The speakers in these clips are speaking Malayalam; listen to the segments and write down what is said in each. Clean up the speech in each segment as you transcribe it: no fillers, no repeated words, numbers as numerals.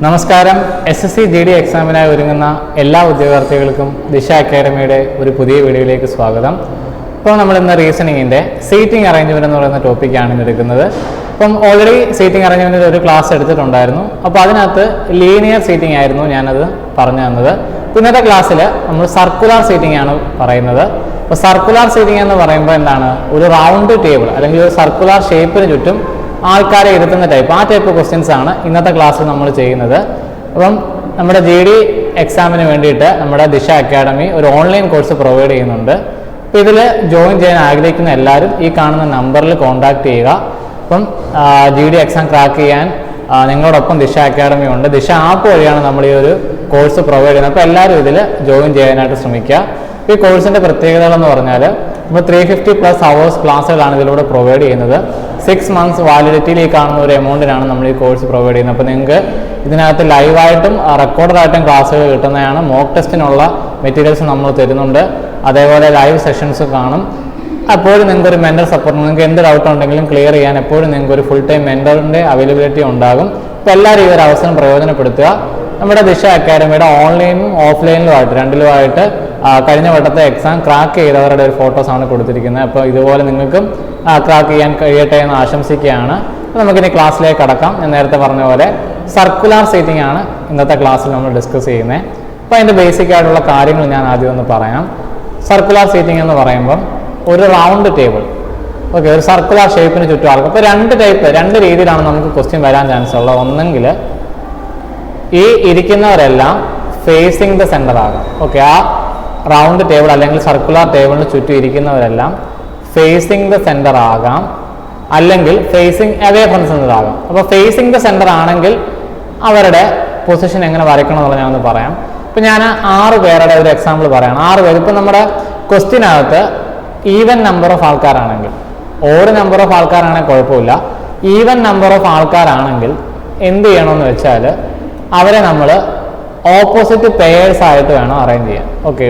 നമസ്കാരം. SSC GD എക്സാമിനായി ഒരുങ്ങുന്ന എല്ലാ ഉദ്യോഗാർത്ഥികൾക്കും ദിശ അക്കാഡമിയുടെ ഒരു പുതിയ വീഡിയോയിലേക്ക് സ്വാഗതം. ഇപ്പോൾ നമ്മൾ ഇന്ന് റീസണിങ്ങിൻ്റെ സീറ്റിംഗ് അറേഞ്ച്മെൻറ്റ് എന്ന് പറയുന്ന ടോപ്പിക്കാണ് ഇന്ന് എടുക്കുന്നത്. അപ്പം ഓൾറെഡി സീറ്റിംഗ് അറേഞ്ച്മെൻറ്റിൽ ഒരു ക്ലാസ് എടുത്തിട്ടുണ്ടായിരുന്നു. അപ്പോൾ അതിനകത്ത് ലീനിയർ സീറ്റിംഗ് ആയിരുന്നു ഞാനത് പറഞ്ഞു തന്നത്. ഇന്നത്തെ ക്ലാസ്സിൽ നമ്മൾ സർക്കുലർ സീറ്റിംഗ് ആണ് പറയുന്നത്. അപ്പോൾ സർക്കുലർ സീറ്റിംഗ് എന്ന് പറയുമ്പോൾ എന്താണ്, ഒരു റൗണ്ട് ടേബിൾ അല്ലെങ്കിൽ ഒരു സർക്കുലർ ഷേപ്പിന് ചുറ്റും ആൾക്കാരെ ഇരുത്തുന്ന ടൈപ്പ്, ആ ടൈപ്പ് ക്വസ്റ്റ്യൻസ് ആണ് ഇന്നത്തെ ക്ലാസ്സിൽ നമ്മൾ ചെയ്യുന്നത്. അപ്പം നമ്മുടെ GD എക്സാമിന് വേണ്ടിയിട്ട് നമ്മുടെ ദിശ അക്കാഡമി ഒരു ഓൺലൈൻ കോഴ്സ് പ്രൊവൈഡ് ചെയ്യുന്നുണ്ട്. അപ്പോൾ ഇതിൽ ജോയിൻ ചെയ്യാൻ ആഗ്രഹിക്കുന്ന എല്ലാവരും ഈ കാണുന്ന നമ്പറിൽ കോൺടാക്ട് ചെയ്യുക. അപ്പം GD എക്സാം ക്രാക്ക് ചെയ്യാൻ നിങ്ങളോടൊപ്പം ദിശ അക്കാഡമി ഉണ്ട്. ദിശ ആപ്പ് വഴിയാണ് നമ്മൾ ഈ ഒരു കോഴ്സ് പ്രൊവൈഡ് ചെയ്യുന്നത്. അപ്പോൾ എല്ലാവരും ഇതിൽ ജോയിൻ ചെയ്യാനായിട്ട് ശ്രമിക്കുക. ഈ കോഴ്സിൻ്റെ പ്രത്യേകതകളെന്ന് പറഞ്ഞാൽ നമ്മൾ 350+ hours ക്ലാസ്സുകളാണ് ഇതിലൂടെ പ്രൊവൈഡ് ചെയ്യുന്നത്. 6 months വാലിഡിറ്റിയിൽ ഈ കാണുന്ന ഒരു എമൗണ്ടിനാണ് നമ്മൾ ഈ കോഴ്സ് പ്രൊവൈഡ് ചെയ്യുന്നത്. അപ്പോൾ നിങ്ങൾക്ക് ഇതിനകത്ത് ലൈവായിട്ടും റെക്കോർഡായിട്ടും ക്ലാസ്സുകൾ കിട്ടുന്നതാണ്. മോക്ക് ടെസ്റ്റിനുള്ള മെറ്റീരിയൽസ് നമ്മൾ തരുന്നുണ്ട്. അതേപോലെ ലൈവ് സെഷൻസ് കാണും. അപ്പോഴും നിങ്ങൾക്കൊരു മെൻറ്റർ സപ്പോർട്ട്, നിങ്ങൾക്ക് എന്ത് ഡൗട്ട് ഉണ്ടെങ്കിലും ക്ലിയർ ചെയ്യാൻ എപ്പോഴും നിങ്ങൾക്ക് ഒരു ഫുൾ ടൈം മെൻറ്ററിൻ്റെ അവൈലബിലിറ്റി ഉണ്ടാകും. അപ്പോൾ എല്ലാവരും ഈ ഒരു അവസരം പ്രയോജനപ്പെടുത്തുക. നമ്മുടെ ദിശ അക്കാഡമിയുടെ ഓൺലൈനും ഓഫ്ലൈനിലുമായിട്ട് രണ്ടിലുമായിട്ട് കഴിഞ്ഞ വട്ടത്തെ എക്സാം ക്രാക്ക് ചെയ്തവരുടെ ഒരു ഫോട്ടോസാണ് കൊടുത്തിരിക്കുന്നത്. അപ്പോൾ ഇതുപോലെ നിങ്ങൾക്കും ക്രാക്ക് ചെയ്യാൻ കഴിയട്ടെ എന്ന് ആശംസിക്കുകയാണ്. നമുക്കിനി ക്ലാസ്സിലേക്ക് കടക്കാം. ഞാൻ നേരത്തെ പറഞ്ഞ പോലെ സർക്കുലർ സീറ്റിംഗ് ആണ് ഇന്നത്തെ ക്ലാസ്സിൽ നമ്മൾ ഡിസ്കസ് ചെയ്യുന്നത്. അപ്പോൾ അതിൻ്റെ ബേസിക് ആയിട്ടുള്ള കാര്യങ്ങൾ ഞാൻ ആദ്യം ഒന്ന് പറയാം. സർക്കുലർ സീറ്റിംഗ് എന്ന് പറയുമ്പം ഒരു റൗണ്ട് ടേബിൾ, ഓക്കെ, ഒരു സർക്കുലർ ഷേപ്പിന് ചുറ്റും ആൾക്കും. അപ്പോൾ രണ്ട് രീതിയിലാണ് നമുക്ക് ക്വസ്റ്റ്യൻ വരാൻ ചാൻസ് ഉള്ളത്. ഒന്നെങ്കിൽ ഈ ഇരിക്കുന്നവരെല്ലാം ഫേസിങ് ദ സെൻറ്റർ ആകാം. ഓക്കെ, ആ റൗണ്ട് ടേബിൾ അല്ലെങ്കിൽ സർക്കുലർ ടേബിളിന് ചുറ്റും ഇരിക്കുന്നവരെല്ലാം ഫേസിങ് ദ സെൻറ്റർ ആകാം, അല്ലെങ്കിൽ ഫേസിങ് അവേ ഫ്രം സെൻറ്റർ ആകാം. അപ്പോൾ ഫേസിങ് ദ സെൻറ്റർ ആണെങ്കിൽ അവരുടെ പൊസിഷൻ എങ്ങനെ വരയ്ക്കണം എന്നുള്ളത് ഞാനൊന്ന് പറയാം. ഇപ്പം ഞാൻ 6 പേരുടെ ഒരു എക്സാമ്പിൾ പറയണം. 6 പേര് ഇപ്പം നമ്മുടെ ക്വസ്റ്റ്യനകത്ത് ഈവൻ നമ്പർ ഓഫ് ആൾക്കാരാണെങ്കിൽ, ഓരോ നമ്പർ ഓഫ് ആൾക്കാരാണെങ്കിൽ കുഴപ്പമില്ല. ഈവൻ നമ്പർ ഓഫ് ആൾക്കാരാണെങ്കിൽ എന്ത് ചെയ്യണമെന്ന് വെച്ചാൽ അവരെ നമ്മൾ ഓപ്പോസിറ്റ് പെയേഴ്സ് ആയിട്ട് വേണം അറേഞ്ച് ചെയ്യാൻ. ഓക്കെ,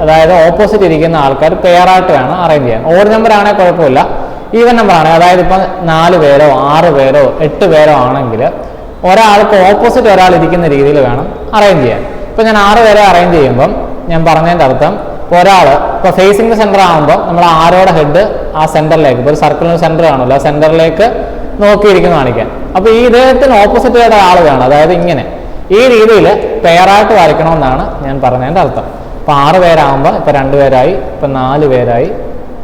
അതായത് ഓപ്പോസിറ്റ് ഇരിക്കുന്ന ആൾക്കാർ പെയറായിട്ട് വേണം അറേഞ്ച് ചെയ്യാൻ. ഓരോ നമ്പർ ആണെങ്കിൽ കുഴപ്പമില്ല, ഈവൻ നമ്പർ ആണ്, അതായത് ഇപ്പം 4 പേരോ 6 പേരോ 8 പേരോ ആണെങ്കിൽ ഒരാൾക്ക് ഓപ്പോസിറ്റ് ഒരാൾ ഇരിക്കുന്ന രീതിയിൽ വേണം അറേഞ്ച് ചെയ്യാൻ. ഇപ്പം ഞാൻ 6 പേരെ അറേഞ്ച് ചെയ്യുമ്പം ഞാൻ പറഞ്ഞതിൻ്റെ അർത്ഥം, ഒരാൾ ഇപ്പോൾ ഫേസിംഗ് ദ സെൻറ്റർ ആകുമ്പോൾ നമ്മൾ ആരോടെ ഹെഡ് ആ സെൻറ്ററിലേക്ക്, ഇപ്പോൾ ഒരു സർക്കിളിന് സെൻറ്റർ ആണല്ലോ, ആ സെൻറ്ററിലേക്ക് നോക്കിയിരിക്കുന്നു കാണിക്കാൻ. അപ്പോൾ ഈ ഇദ്ദേഹത്തിന് ഓപ്പോസിറ്റ് ആയിട്ട് ആൾ വേണം, അതായത് ഇങ്ങനെ ഈ രീതിയിൽ പെയറായിട്ട് വരയ്ക്കണമെന്നാണ് ഞാൻ പറഞ്ഞതിൻ്റെ അർത്ഥം. ഇപ്പം 6 പേരാകുമ്പോൾ ഇപ്പം 2 പേരായി, ഇപ്പം 4 പേരായി,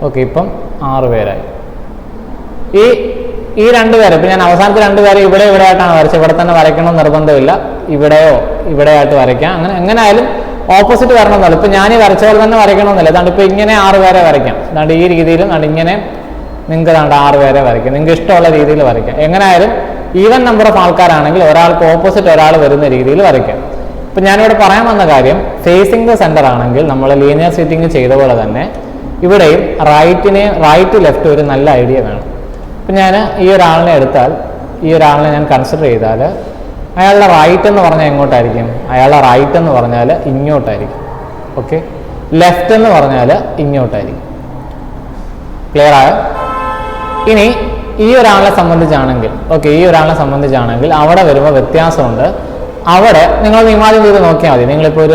ഓക്കെ, ഇപ്പം 6 പേരായി. ഈ 2 പേരെ ഇപ്പം ഞാൻ അവസാനത്തെ 2 പേരെ ഇവിടെ ആയിട്ടാണ് വരച്ചത്. ഇവിടെ തന്നെ വരയ്ക്കണമെന്ന് നിർബന്ധമില്ല, ഇവിടെ ആയിട്ട് വരയ്ക്കാം. അങ്ങനെ എങ്ങനെയായാലും ഓപ്പോസിറ്റ് വരണമെന്നല്ല. ഇപ്പം ഞാൻ ഈ വരച്ച പോലെ തന്നെ വരയ്ക്കണമെന്നില്ല. അതാണ്ട് ഇപ്പോൾ ഇങ്ങനെ 6 പേരെ വരയ്ക്കാം. അതാണ്ട് ഈ രീതിയിൽ ഇങ്ങനെ നിങ്ങൾക്ക് 6 പേരെ വരയ്ക്കാം. നിങ്ങൾക്ക് ഇഷ്ടമുള്ള രീതിയിൽ വരയ്ക്കാം. എങ്ങനെയായാലും ഈവൻ നമ്പർ ഓഫ് ആൾക്കാരാണെങ്കിൽ ഒരാൾക്ക് ഓപ്പോസിറ്റ് ഒരാൾ വരുന്ന രീതിയിൽ വരയ്ക്കാം. ഇപ്പം ഞാനിവിടെ പറയാൻ വന്ന കാര്യം, ഫേസിംഗ് ദ സെൻറ്റർ ആണെങ്കിൽ നമ്മൾ ലീനിയർ സീറ്റിംഗ് ചെയ്ത പോലെ തന്നെ ഇവിടെയും റൈറ്റ് ലെഫ്റ്റ് ഒരു നല്ല ഐഡിയ വേണം. ഇപ്പം ഞാൻ ഈ ഒരാളിനെ ഞാൻ കൺസിഡർ ചെയ്താൽ അയാളുടെ റൈറ്റ് എന്ന് പറഞ്ഞാൽ എങ്ങോട്ടായിരിക്കും? അയാളുടെ റൈറ്റ് എന്ന് പറഞ്ഞാൽ ഇങ്ങോട്ടായിരിക്കും. ഓക്കെ, ലെഫ്റ്റ് എന്ന് പറഞ്ഞാൽ ഇങ്ങോട്ടായിരിക്കും. ക്ലിയർ ആയോ? ഇനി ഈ ഒരാളെ സംബന്ധിച്ചാണെങ്കിൽ അവിടെ വരുമ്പോൾ വ്യത്യാസമുണ്ട്. അവിടെ നിങ്ങൾ ഇമാജിൻ ചെയ്ത് നോക്കിയാൽ മതി. നിങ്ങളിപ്പോൾ ഒരു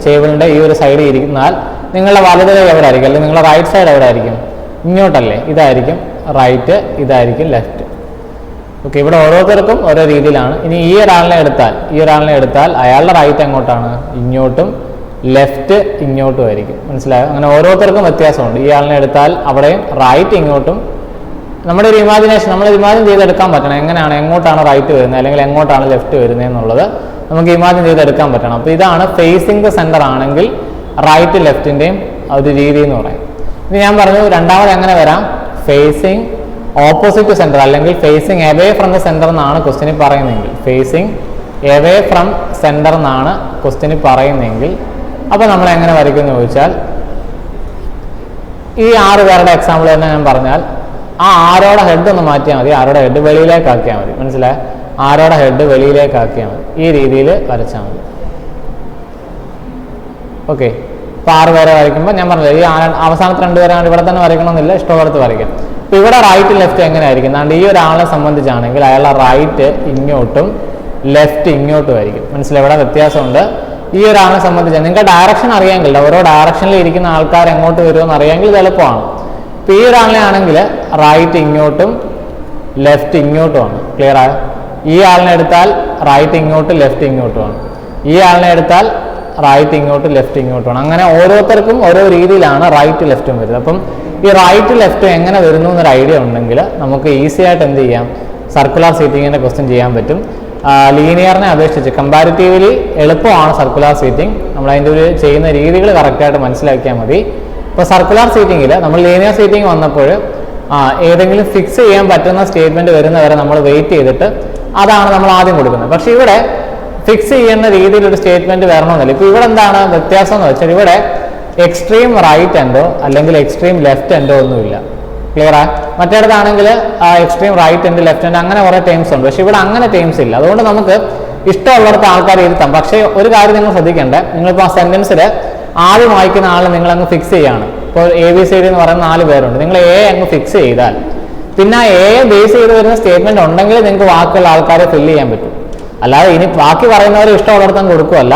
ടേബിളിൻ്റെ ഈ ഒരു സൈഡിൽ ഇരിക്കുന്നാൽ നിങ്ങളുടെ വലത് കൈ എവിടെ ആയിരിക്കും, അല്ലെങ്കിൽ നിങ്ങളുടെ റൈറ്റ് സൈഡ് എവിടെ ആയിരിക്കും? ഇങ്ങോട്ടല്ലേ? ഇതായിരിക്കും റൈറ്റ്, ഇതായിരിക്കും ലെഫ്റ്റ്. ഓക്കെ, ഇവിടെ ഓരോരുത്തർക്കും ഓരോ രീതിയിലാണ്. ഇനി ഈ ഒരാളിനെ എടുത്താൽ അയാളുടെ റൈറ്റ് എങ്ങോട്ടാണ്? ഇങ്ങോട്ടും, ലെഫ്റ്റ് ഇങ്ങോട്ടും ആയിരിക്കും. മനസ്സിലായോ? അങ്ങനെ ഓരോരുത്തർക്കും വ്യത്യാസമുണ്ട്. ഈ ആളിനെ എടുത്താൽ അവിടെയും റൈറ്റ് ഇങ്ങോട്ടും. നമ്മുടെ ഒരു ഇമാജിനേഷൻ, നമ്മൾ ഇമാജിൻ ചെയ്തെടുക്കാൻ പറ്റണം എങ്ങനെയാണ്, എങ്ങോട്ടാണ് റൈറ്റ് വരുന്നത് അല്ലെങ്കിൽ എങ്ങോട്ടാണ് ലെഫ്റ്റ് വരുന്നത് എന്നുള്ളത് നമുക്ക് ഇമാജിൻ ചെയ്തെടുക്കാൻ പറ്റണം. അപ്പോൾ ഇതാണ് ഫേസിംഗ് ദ സെൻറ്റർ ആണെങ്കിൽ റൈറ്റ് ലെഫ്റ്റിൻ്റെയും ഒരു രീതി എന്ന് പറയും. ഇനി ഞാൻ പറഞ്ഞു രണ്ടാമത് എങ്ങനെ വരാം, ഫേസിംഗ് ഓപ്പോസിറ്റ് സെൻറ്റർ അല്ലെങ്കിൽ facing away from the centre എന്നാണ് ക്വസ്റ്റ്യനിൽ പറയുന്നതെങ്കിൽ, ഫേസിംഗ് എവേ ഫ്രം സെൻറ്റർ എന്നാണ് ക്വസ്റ്റ്യനിൽ പറയുന്നതെങ്കിൽ അപ്പോൾ നമ്മൾ എങ്ങനെ വരയ്ക്കും എന്ന് ചോദിച്ചാൽ, ഈ 6 പേരുടെ എക്സാമ്പിൾ തന്നെ ഞാൻ പറഞ്ഞാൽ ആ ആരോടെ ഹെഡ് ഒന്ന് മാറ്റിയാൽ മതി, ആരോടെ ഹെഡ് വെളിയിലേക്ക് ആക്കിയാൽ മതി. മനസ്സിലായി? ആരോടെ ഹെഡ് വെളിയിലേക്ക് ആക്കിയാൽ മതി, ഈ രീതിയിൽ വരച്ചാൽ മതി. ഓക്കെ, ഇപ്പോൾ 6 പേരെ വരയ്ക്കുമ്പോൾ ഞാൻ പറഞ്ഞില്ല, ഈ അവസാനത്തെ 2 പേരാണ് ഇവിടെ തന്നെ വരയ്ക്കണമെന്നില്ല, ഇഷ്ടമുള്ളടത്ത് വരയ്ക്കാം. അപ്പോൾ ഇവിടെ റൈറ്റ് ലെഫ്റ്റ് എങ്ങനെ ആയിരിക്കും? അതുകൊണ്ട് ഈ ഒരാളെ സംബന്ധിച്ചാണെങ്കിൽ അയാളുടെ റൈറ്റ് ഇങ്ങോട്ടും ലെഫ്റ്റ് ഇങ്ങോട്ടും ആയിരിക്കും. മനസ്സിലായി? ഇവിടെ വ്യത്യാസമുണ്ട്. ഈ ഒരാളെ സംബന്ധിച്ച് നിങ്ങൾക്ക് ഡയറക്ഷൻ അറിയാമെങ്കിൽ, ഓരോ ഡയറക്ഷനിൽ ഇരിക്കുന്ന ആൾക്കാർ എങ്ങോട്ട് വരുമെന്ന് അറിയാമെങ്കിൽ ഇത് എളുപ്പമാണ്. ഇപ്പോൾ ഈ ഒരാളെ ആണെങ്കിൽ റൈറ്റ് ഇങ്ങോട്ടും ലെഫ്റ്റ് ഇങ്ങോട്ടുമാണ്. ക്ലിയർ ആയോ? ഈ ആളിനെ എടുത്താൽ റൈറ്റ് ഇങ്ങോട്ടും ലെഫ്റ്റ് ഇങ്ങോട്ടുമാണ്. ഈ ആളിനെ എടുത്താൽ റൈറ്റ് ഇങ്ങോട്ടും ലെഫ്റ്റ് ഇങ്ങോട്ടുമാണ്. അങ്ങനെ ഓരോരുത്തർക്കും ഓരോ രീതിയിലാണ് റൈറ്റ് ലെഫ്റ്റും വരുന്നത്. അപ്പം ഈ റൈറ്റ് ലെഫ്റ്റ് എങ്ങനെ വരുന്നു എന്നൊരു ഐഡിയ ഉണ്ടെങ്കിൽ നമുക്ക് ഈസി ആയിട്ട് എന്ത് ചെയ്യാം, സർക്കുലർ സീറ്റിങ്ങിൻ്റെ ക്വസ്റ്റ്യൻ ചെയ്യാൻ പറ്റും. ലീനിയറിനെ അപേക്ഷിച്ച് കമ്പാരിറ്റീവ്ലി എളുപ്പമാണ് സർക്കുലർ സീറ്റിംഗ്. നമ്മൾ അതിൻ്റെ ഒരു ചെയ്യുന്ന രീതികൾ കറക്റ്റായിട്ട് മനസ്സിലാക്കിയാൽ മതി. ഇപ്പോൾ സർക്കുലർ സീറ്റിങ്ങിൽ നമ്മൾ ലീനിയർ സീറ്റിംഗ് വന്നപ്പോൾ ഏതെങ്കിലും ഫിക്സ് ചെയ്യാൻ പറ്റുന്ന സ്റ്റേറ്റ്മെൻറ്റ് വരുന്നവരെ നമ്മൾ വെയിറ്റ് ചെയ്തിട്ട് അതാണ് നമ്മൾ ആദ്യം കൊടുക്കുന്നത്. പക്ഷേ ഇവിടെ ഫിക്സ് ചെയ്യുന്ന രീതിയിലൊരു സ്റ്റേറ്റ്മെൻറ്റ് വരണമെന്നില്ല. ഇപ്പോൾ ഇവിടെ എന്താണ് വ്യത്യാസം എന്ന് വെച്ചാൽ ഇവിടെ എക്സ്ട്രീം റൈറ്റ് എൻഡോ അല്ലെങ്കിൽ എക്സ്ട്രീം ലെഫ്റ്റ് എൻഡോ ഒന്നുമില്ല. ക്ലിയർ ആ? മറ്റേടത്താണെങ്കിൽ extreme right end left end അങ്ങനെ കുറേ ടേംസ് ഉണ്ട്. പക്ഷേ ഇവിടെ അങ്ങനെ ടേംസ് ഇല്ല. അതുകൊണ്ട് നമുക്ക് ഇഷ്ടമുള്ളിടത്ത് ആൾക്കാർ ഇരുത്താം. പക്ഷേ ഒരു കാര്യം നിങ്ങൾ ശ്രദ്ധിക്കേണ്ടത്, നിങ്ങളിപ്പോൾ ആ സെൻറ്റൻസിൽ ആദ്യം വായിക്കുന്ന ആൾ നിങ്ങളങ്ങ് ഫിക്സ് ചെയ്യാണ്. ഇപ്പോൾ ABCD എന്ന് പറയുന്ന 4 പേരുണ്ട്. നിങ്ങൾ A അങ്ങ് ഫിക്സ് ചെയ്താൽ പിന്നെ ആ A ബേസ് ചെയ്ത് വരുന്ന സ്റ്റേറ്റ്മെൻറ്റ് ഉണ്ടെങ്കിൽ നിങ്ങൾക്ക് ബാക്കിയുള്ള ആൾക്കാരെ ഫില്ല് ചെയ്യാൻ പറ്റും. അല്ലാതെ ഇനി ബാക്കി പറയുന്നവർ ഇഷ്ടമുള്ളിടത്തും കൊടുക്കുകയല്ല.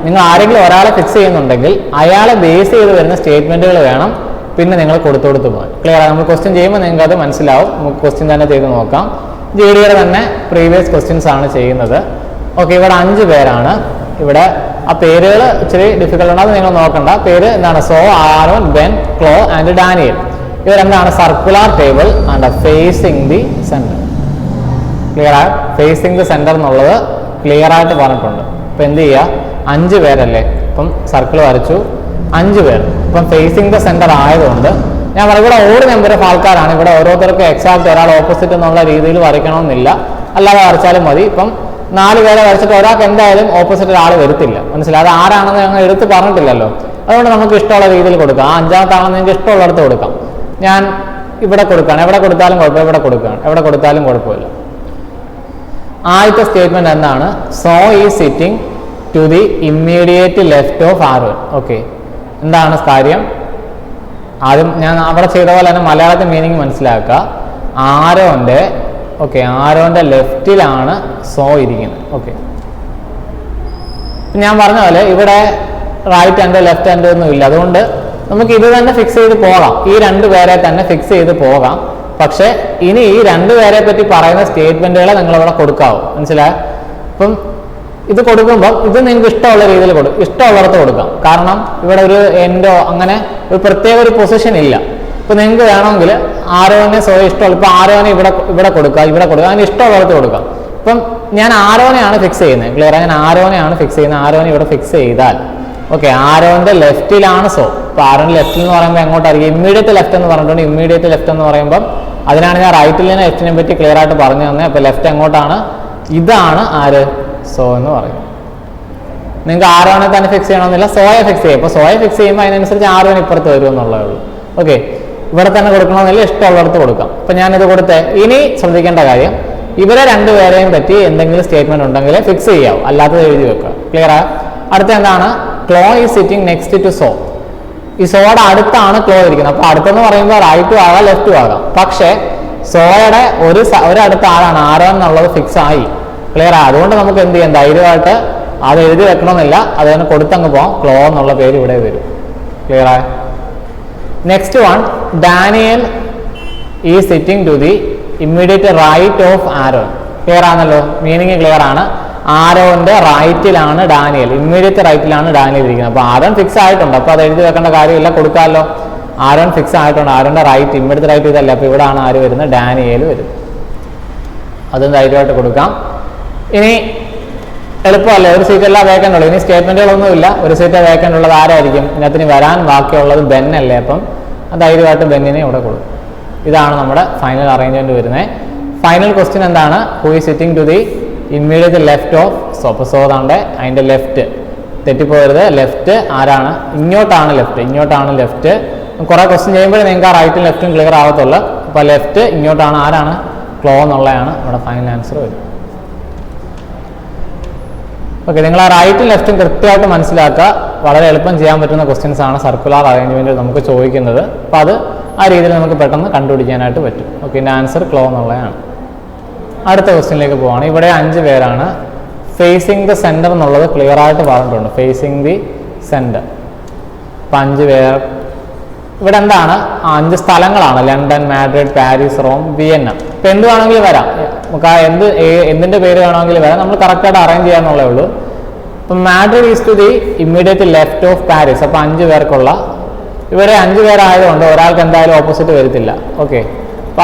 നിങ്ങൾ ആരെങ്കിലും ഒരാളെ ഫിക്സ് ചെയ്യുന്നുണ്ടെങ്കിൽ അയാളെ ബേസ് ചെയ്ത് വരുന്ന സ്റ്റേറ്റ്മെൻറ്റുകൾ വേണം പിന്നെ നിങ്ങൾ കൊടുത്തു പോകാൻ. ക്ലിയർ ആണ്? നമ്മൾ ക്വസ്റ്റ്യൻ ചെയ്യുമ്പോൾ നിങ്ങൾക്ക് അത് മനസ്സിലാവും. നമുക്ക് ക്വസ്റ്റ്യൻ തന്നെ ചെയ്ത് നോക്കാം. GDയുടെ തന്നെ പ്രീവിയസ് ക്വസ്റ്റ്യൻസ് ആണ് ചെയ്യുന്നത്. ഓക്കെ, ഇവിടെ 5 പേരാണ്. ഇവിടെ ആ പേരുകൾ ഇച്ചിരി ഡിഫിക്കൽട്ട് ഉണ്ട്, അത് നിങ്ങൾ നോക്കണ്ട. പേര് എന്താണ്? Zoe, Aaron, Ben, Chloe and Daniel. ഇവരെന്താണ്? Circular table and facing the centre. Clear ആണ്? ഫേസിങ് ദി സെന്റർ എന്നുള്ളത് ക്ലിയർ ആയിട്ട് പറഞ്ഞിട്ടുണ്ട്. ഇപ്പം എന്ത് ചെയ്യുക? 5 പേരല്ലേ, ഇപ്പം സർക്കിൾ വരച്ചു, 5 പേർ. ഇപ്പം ഫേസിങ് ദ സെന്റർ ആയതുകൊണ്ട് ഞാൻ പറയും ഇവിടെ ഓട് നമ്പർ ഓഫ് ആൾക്കാരാണ്. ഇവിടെ ഓരോരുത്തർക്കും എക്സാക്ട് ഒരാൾ ഓപ്പോസിറ്റ് എന്നുള്ള രീതിയിൽ വരയ്ക്കണമെന്നില്ല, അല്ലാതെ വരച്ചാലും മതി. ഇപ്പം 4 പേരെ വരച്ചിട്ട് ഒരാൾക്ക് എന്തായാലും ഓപ്പോസിറ്റ് ഒരാൾ വരത്തില്ല. മനസ്സിലായി? അത് ആരാണെന്ന് ഞങ്ങൾ എടുത്ത് പറഞ്ഞിട്ടില്ലല്ലോ. അതുകൊണ്ട് നമുക്ക് ഇഷ്ടമുള്ള രീതിയിൽ കൊടുക്കാം. ആ 5ാമത്തെ ആണെന്ന് നിങ്ങൾക്ക് ഇഷ്ടമുള്ളിടത്ത് കൊടുക്കാം. ഞാൻ ഇവിടെ കൊടുക്കുകയാണ്. എവിടെ കൊടുത്താലും കുഴപ്പമില്ല. ഇവിടെ കൊടുക്കുകയാണ്. എവിടെ കൊടുത്താലും കുഴപ്പമില്ല. ആദ്യത്തെ സ്റ്റേറ്റ്മെന്റ് എന്താണ്? So is sitting to the immediate left of Aaron. Okay, എന്താണ് കാര്യം? ആദ്യം ഞാൻ അവിടെ ചെയ്ത പോലെ തന്നെ മലയാളത്തിൽ മീനിങ് മനസ്സിലാക്കുക. ആരോന്റെ ലെഫ്റ്റിലാണ് സോ ഇരിക്കുന്നത്. ഓക്കെ, ഞാൻ പറഞ്ഞ പോലെ ഇവിടെ റൈറ്റ് ഹാൻഡോ ലെഫ്റ്റ് ഹാൻഡോ ഒന്നും ഇല്ല. അതുകൊണ്ട് നമുക്ക് ഇത് തന്നെ ഫിക്സ് ചെയ്ത് പോകാം. ഈ 2 പേരെ തന്നെ ഫിക്സ് ചെയ്ത് പോകാം. പക്ഷെ ഇനി ഈ 2 പേരെ പറ്റി പറയുന്ന സ്റ്റേറ്റ്മെന്റുകളെ നിങ്ങളിവിടെ കൊടുക്കാവൂ. മനസ്സിലായോ? ഇപ്പം ഇത് കൊടുക്കുമ്പോൾ ഇത് നിങ്ങൾക്ക് ഇഷ്ടമുള്ള രീതിയിൽ ഇഷ്ടമുള്ളിടത്ത് കൊടുക്കാം. കാരണം ഇവിടെ ഒരു എൻഡോ അങ്ങനെ ഒരു പ്രത്യേക ഒരു പൊസിഷൻ ഇല്ല. ഇപ്പൊ നിങ്ങൾക്ക് വേണമെങ്കിൽ ആരോനെ സോ ഇഷ്ടമുള്ള, ഇപ്പൊ ആരോനെ ഇവിടെ കൊടുക്കുക, അങ്ങനെ ഇഷ്ടമുള്ളിടത്ത് കൊടുക്കാം. ഇപ്പം ഞാൻ ആരോനെയാണ് ഫിക്സ് ചെയ്യുന്നത്. ക്ലിയർ? ഞാൻ ആരോനെയാണ് ഫിക്സ് ചെയ്യുന്നത്. ആരോനെ ഇവിടെ ഫിക്സ് ചെയ്താൽ ഓക്കെ, ആരോന്റെ ലെഫ്റ്റിലാണ് സോ. ഇപ്പൊ ആരോന്റെ ലെഫ്റ്റിൽ എന്ന് പറയുമ്പോൾ എങ്ങോട്ടായിരിക്കും? ഇമ്മീഡിയറ്റ് ലെഫ്റ്റ് എന്ന് പറഞ്ഞിട്ടുണ്ട്. ഇമ്മീഡിയറ്റ് ലെഫ്റ്റ് എന്ന് പറയുമ്പോൾ അതിനാണ് ഞാൻ റൈറ്റിലിനെ ലെഫ്റ്റിനെ പറ്റി ക്ലിയർ ആയിട്ട് പറഞ്ഞു തന്നെ. അപ്പൊ ലെഫ്റ്റ് എങ്ങോട്ടാണ്? ഇതാണ് ആര്? സോ എന്ന് പറയും. നിങ്ങൾക്ക് ആരോനെ തന്നെ ഫിക്സ് ചെയ്യണമെന്നില്ല, സോയെ ഫിക്സ് ചെയ്യും. അപ്പോൾ സോയെ ഫിക്സ് ചെയ്യുമ്പോൾ അതിനനുസരിച്ച് ആരോന് ഇപ്പുറത്ത് വരും എന്നുള്ളതേ ഉള്ളൂ. ഓക്കെ, ഇവിടെ തന്നെ കൊടുക്കണമെന്നില്ല, ഇഷ്ടമുള്ളിടത്ത് കൊടുക്കാം. അപ്പം ഞാനിത് കൊടുത്തേ. ഇനി ശ്രദ്ധിക്കേണ്ട കാര്യം, ഇവരെ 2 പേരെയും പറ്റി എന്തെങ്കിലും സ്റ്റേറ്റ്മെന്റ് ഉണ്ടെങ്കിൽ ഫിക്സ് ചെയ്യാവും, അല്ലാത്തത് എഴുതി വെക്കുക. ക്ലിയർ ആ? അടുത്ത എന്താണ്? Chloe is sitting next to Zoe. ഈ സോയുടെ അടുത്താണ് ക്ലോ ഇരിക്കുന്നത്. അപ്പോൾ അടുത്തെന്ന് പറയുമ്പോൾ റൈറ്റും ആകാം ലെഫ്റ്റും ആകാം. പക്ഷേ സോയുടെ ഒരടുത്ത ആളാണ് ആരോൻ എന്നുള്ളത് ഫിക്സ് ആയി. ക്ലിയർ ആ? അതുകൊണ്ട് നമുക്ക് എന്ത് ചെയ്യാം? ധൈര്യമായിട്ട് അത് എഴുതി വെക്കണമെന്നില്ല, അത് തന്നെ കൊടുത്തങ്ങ് പോകാം. ക്ലോ എന്നുള്ള പേര് ഇവിടെ വരും. ക്ലിയർ ആയ? Next one, Daniel is sitting to the immediate right of Aaron. Clear ആണല്ലോ? മീനിങ് ക്ലിയർ ആണ്. ആരോന്റെ റൈറ്റിലാണ് ഡാനിയൽ, ഇമ്മീഡിയറ്റ് റൈറ്റിലാണ് ഡാനിയൽ ഇരിക്കുന്നത്. അപ്പോൾ ആരോൺ ഫിക്സ് ആയിട്ടുണ്ട്. അപ്പോൾ അത് എഴുതി വെക്കേണ്ട കാര്യമില്ല, കൊടുക്കാമല്ലോ. ആരോൺ ഫിക്സ് ആയിട്ടുണ്ട്. ആരോന്റെ റൈറ്റ്, ഇമ്മീഡിയറ്റ് റൈറ്റ് ഇതല്ല. അപ്പോൾ ഇവിടെയാണ് ആര് വരുന്നത്? ഡാനിയൽ വരും. അതും ധൈര്യമായിട്ട് കൊടുക്കാം. ഇനി എളുപ്പമല്ലേ, ഒരു സീറ്റെല്ലാം വേക്കൻ്റ് ഉള്ളൂ. ഇനി സ്റ്റേറ്റ്മെന്റുകളൊന്നുമില്ല, ഒരു സീറ്റ് വേക്കൻ്റ് ഉള്ളത് ആരായിരിക്കും? ഇതിനകത്തിന് വരാൻ ബാക്കിയുള്ളത് ബെൻ അല്ലേ. അപ്പം ധൈര്യമായിട്ട് ബെന്നിനെ ഇവിടെ കൊടുക്കും. ഇതാണ് നമ്മുടെ ഫൈനൽ അറേഞ്ച്മെന്റ് വരുന്നത്. ഫൈനൽ ക്വസ്റ്റ്യൻ എന്താണ്? Who is sitting to the immediate left of so. അപ്പോൾ സോ താണ്ടെ അതിൻ്റെ ലെഫ്റ്റ്, തെറ്റിപ്പോകരുത്. ലെഫ്റ്റ് ആരാണ്? ഇങ്ങോട്ടാണ് ലെഫ്റ്റ്. കുറേ ക്വസ്റ്റ്യൻ ചെയ്യുമ്പോൾ നിങ്ങൾക്ക് ആ റൈറ്റും ലെഫ്റ്റും ക്ലിയർ ആവത്തുള്ളൂ. അപ്പോൾ ലെഫ്റ്റ് ഇങ്ങോട്ടാണ്. ആരാണ്? ക്ലോ എന്നുള്ളതാണ് നമ്മുടെ ഫൈനൽ ആൻസർ വരും. ഓക്കെ, നിങ്ങൾ ആ റൈറ്റും ലെഫ്റ്റും കൃത്യമായിട്ട് മനസ്സിലാക്കുക. വളരെ എളുപ്പം ചെയ്യാൻ പറ്റുന്ന ക്വസ്റ്റ്യൻസ് ആണ് സർക്കുലർ അറേഞ്ച്മെന്റ് നമുക്ക് ചോദിക്കുന്നത്. അപ്പോൾ അത് ആ രീതിയിൽ നമുക്ക് പെട്ടെന്ന് കണ്ടുപിടിക്കാനായിട്ട് പറ്റും. ഓക്കെ, ഇതിൻ്റെ ആൻസർ ക്ലോ എന്നുള്ളതാണ്. അടുത്ത ക്വസ്റ്റ്യനിലേക്ക് പോവാണ്. ഇവിടെ 5 പേരാണ്. ഫേസിങ് ദ സെൻറ്റർ എന്നുള്ളത് ക്ലിയർ ആയിട്ട് പറഞ്ഞിട്ടുണ്ട്. Facing the centre. അപ്പം 5 പേർ. ഇവിടെ എന്താണ്? 5 സ്ഥലങ്ങളാണ്. London, Madrid, Paris, Rome, Vienna. ഇപ്പം എന്ത് വേണമെങ്കിലും വരാം. നമുക്ക് എന്തിൻ്റെ പേര് വേണമെങ്കിലും വരാം. നമ്മൾ കറക്റ്റായിട്ട് അറേഞ്ച് ചെയ്യാന്നുള്ളേ ഉള്ളൂ. അപ്പം Madrid is to the immediate left of Paris. അപ്പോൾ 5 പേർക്കുള്ള ഇവരെ 5 പേരായതുകൊണ്ട് ഒരാൾക്ക് എന്തായാലും ഓപ്പോസിറ്റ് വരത്തില്ല. ഓക്കെ, അപ്പോൾ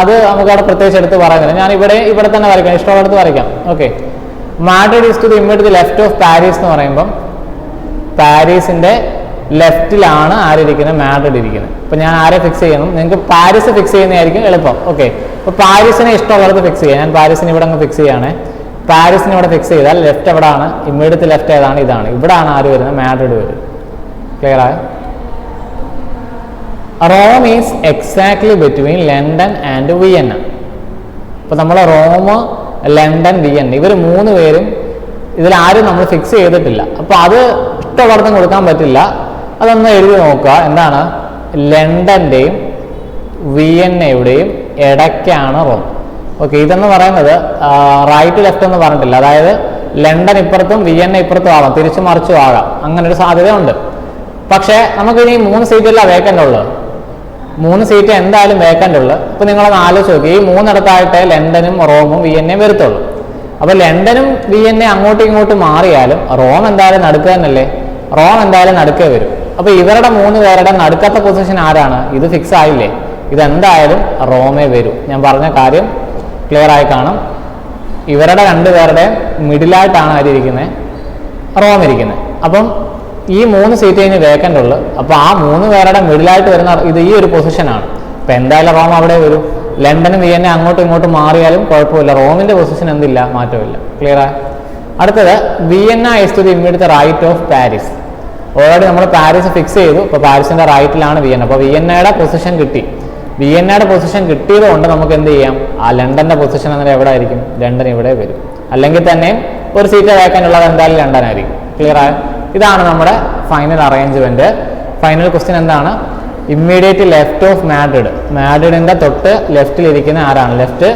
അത് നമുക്ക് അവിടെ പ്രത്യേകിച്ച് എടുത്ത് പറയുന്നില്ല. ഞാൻ ഇവിടെ തന്നെ വരയ്ക്കാം, ഇഷ്ടമുള്ളടുത്ത് വരയ്ക്കാം. Okay, Madrid is to the immediate left of Paris എന്ന് പറയുമ്പം പാരീസിൻ്റെ ലെഫ്റ്റിലാണ് ആരിയിരിക്കുന്നത്? മാഡ്രിഡ് ഇരിക്കുന്നത്. അപ്പോൾ ഞാൻ ആരെ ഫിക്സ് ചെയ്യണം? നിങ്ങൾക്ക് പാരീസ് ഫിക്സ് ചെയ്യുന്നതായിരിക്കും എളുപ്പം. ഓക്കെ, അപ്പോൾ പാരീസിനെ ഇഷ്ടമുള്ളത് ഫിക്സ് ചെയ്യാം. ഞാൻ പാരീസിന് ഇവിടെ അങ്ങ് ഫിക്സ് ചെയ്യുകയാണേ. പാരീസിന് ഇവിടെ ഫിക്സ് ചെയ്താൽ ലെഫ്റ്റ് എവിടെയാണ്? ഇമ്മീഡിയറ്റ് ലെഫ്റ്റ് ഏതാണ്? ഇതാണ്. ഇവിടെയാണ് ആര് വരുന്നത്? മാഡ്രിഡ് വരും. ക്ലിയർ ആയ? Rome is exactly between London and Vienna. അപ്പോൾ നമ്മൾ റോം, ലണ്ടൻ, വിയന്ന ഇവർ 3 പേരും ഇതിലാരും നമ്മൾ ഫിക്സ് ചെയ്തിട്ടില്ല. അപ്പോൾ അത് ഇഷ്ടമുള്ളടത്തും കൊടുക്കാൻ പറ്റില്ല. അതൊന്ന് എഴുതി നോക്കുക. എന്താണ്? ലണ്ടൻ്റെയും വിയന്നയുടെയും ഇടയ്ക്കാണ് റോം. ഓക്കെ, ഇതെന്ന് പറയുന്നത് റൈറ്റ് ലെഫ്റ്റ് എന്ന് പറഞ്ഞിട്ടില്ല. അതായത് ലണ്ടൻ ഇപ്പുറത്തും വിയന്ന ഇപ്പുറത്തും ആവാം, തിരിച്ചു മറിച്ചും ആകാം. അങ്ങനെ ഒരു സാധ്യതയുണ്ട്. പക്ഷേ നമുക്കിനി 3 സീറ്റല്ല വേക്കൻ്റ് ഉള്ളത്. 3 സീറ്റ് എന്തായാലും വേക്കൻ്റ് ഉള്ളു. അപ്പോൾ നിങ്ങളൊന്ന് ആലോചിച്ച് നോക്കി, ഈ 3 ലണ്ടനും റോമും വിയന്നയും വരത്തുള്ളൂ. അപ്പോൾ ലണ്ടനും വിയന്നയും അങ്ങോട്ടും ഇങ്ങോട്ടും മാറിയാലും റോം എന്തായാലും നടുക്ക് തന്നെയല്ലേ? റോം എന്തായാലും നടുക്കേ വരും. അപ്പോൾ ഇവരുടെ 3 പേരുടെ നടുക്കത്തെ പൊസിഷൻ ആരാണ്? ഇത് ഫിക്സ് ആയില്ലേ? ഇതെന്തായാലും റോമേ വരും. ഞാൻ പറഞ്ഞ കാര്യം ക്ലിയർ ആയി കാണും. ഇവരുടെ 2 പേരുടെ മിഡിലായിട്ടാണ് ആരിയിരിക്കുന്നത്? റോം ഇരിക്കുന്നത്. അപ്പം ഈ 3 സീറ്റ് കഴിഞ്ഞ് വേക്കൻ്റ് ഉള്ളു. അപ്പോൾ ആ 3 പേരുടെ മിഡിലായിട്ട് വരുന്ന ഇത് ഈ ഒരു പൊസിഷനാണ്. അപ്പോൾ എന്തായാലും റോം അവിടെ വരും. ലണ്ടനും വിയന്ന അങ്ങോട്ടും ഇങ്ങോട്ടും മാറിയാലും കുഴപ്പമില്ല. റോമിൻ്റെ പൊസിഷൻ എന്തില്ല? മാറ്റമില്ല. ക്ലിയർ ആയി? അടുത്തത് Vienna is to the immediate right of Paris. Already നമ്മൾ പാരീസ് ഫിക്സ് ചെയ്തു. ഇപ്പോൾ പാരീസിൻ്റെ റൈറ്റിലാണ് വിയന്ന. അപ്പോൾ വിയന്നയുടെ പൊസിഷൻ കിട്ടി. വിയന്നയുടെ പൊസിഷൻ കിട്ടിയത് കൊണ്ട് നമുക്ക് എന്ത് ചെയ്യാം? ആ ലണ്ടൻ്റെ പൊസിഷൻ എന്നിട്ട് എവിടെ ആയിരിക്കും? ലണ്ടൻ ഇവിടെ വരും. അല്ലെങ്കിൽ തന്നെയും ഒരു സീറ്റ് വേക്കാനുള്ളത് എന്തായാലും ലണ്ടൻ ആയിരിക്കും. ക്ലിയർ ആയ? ഇതാണ് നമ്മുടെ ഫൈനൽ അറേഞ്ച്മെൻറ്റ്. ഫൈനൽ ക്വസ്റ്റ്യൻ എന്താണ്? Immediate left of Madrid. മാഡ്രിഡിൻ്റെ തൊട്ട് ലെഫ്റ്റിലിരിക്കുന്ന ആരാണ്? ലെഫ്റ്റ്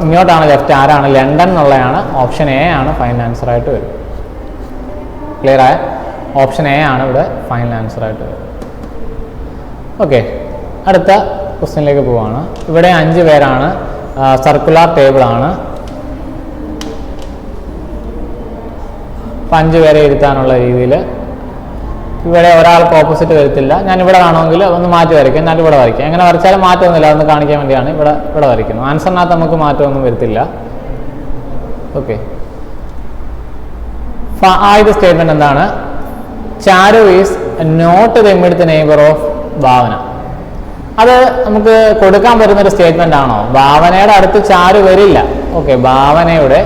ഇങ്ങോട്ടാണ് ലെഫ്റ്റ്. ആരാണ്? ലണ്ടൻ എന്നുള്ളതാണ്. ഓപ്ഷൻ എ ആണ് ഫൈനൽ ആൻസർ ആയിട്ട് വരും. ക്ലിയർ ആയ? ഓപ്ഷൻ എ ആണ് ഇവിടെ ഫൈനൽ ആൻസർ ആയിട്ട് വരും. ഓക്കെ, അടുത്ത ക്വസ്റ്റ്യനിലേക്ക് പോവാണ്. ഇവിടെ 5 പേരാണ്. സർക്കുലർ ടേബിളാണ്. 5 പേരെ ഇരുത്താനുള്ള രീതിയിൽ ഇവിടെ ഒരാൾക്ക് ഓപ്പോസിറ്റ് വരത്തില്ല. ഞാൻ ഇവിടെ കാണുമെങ്കിൽ ഒന്ന് മാറ്റി വരയ്ക്കും. എന്നാലും ഇവിടെ വരയ്ക്കും. എങ്ങനെ വരച്ചാലും മാറ്റമൊന്നുമില്ല. അതൊന്ന് കാണിക്കാൻ വേണ്ടിയാണ് ഇവിടെ വരയ്ക്കുന്നത്. ആൻസറിനകത്ത് നമുക്ക് മാറ്റമൊന്നും വരത്തില്ല. ഓക്കെ, ആദ്യത്തെ സ്റ്റേറ്റ്മെന്റ് എന്താണ്? Charu is not the immediate neighbour of Bhavana. അത് നമുക്ക് കൊടുക്കാൻ പറ്റുന്നൊരു സ്റ്റേറ്റ്മെന്റ് ആണോ? ഭാവനയുടെ അടുത്ത് ചാരു വരില്ല. ഓക്കെ, ഭാവനയുടെ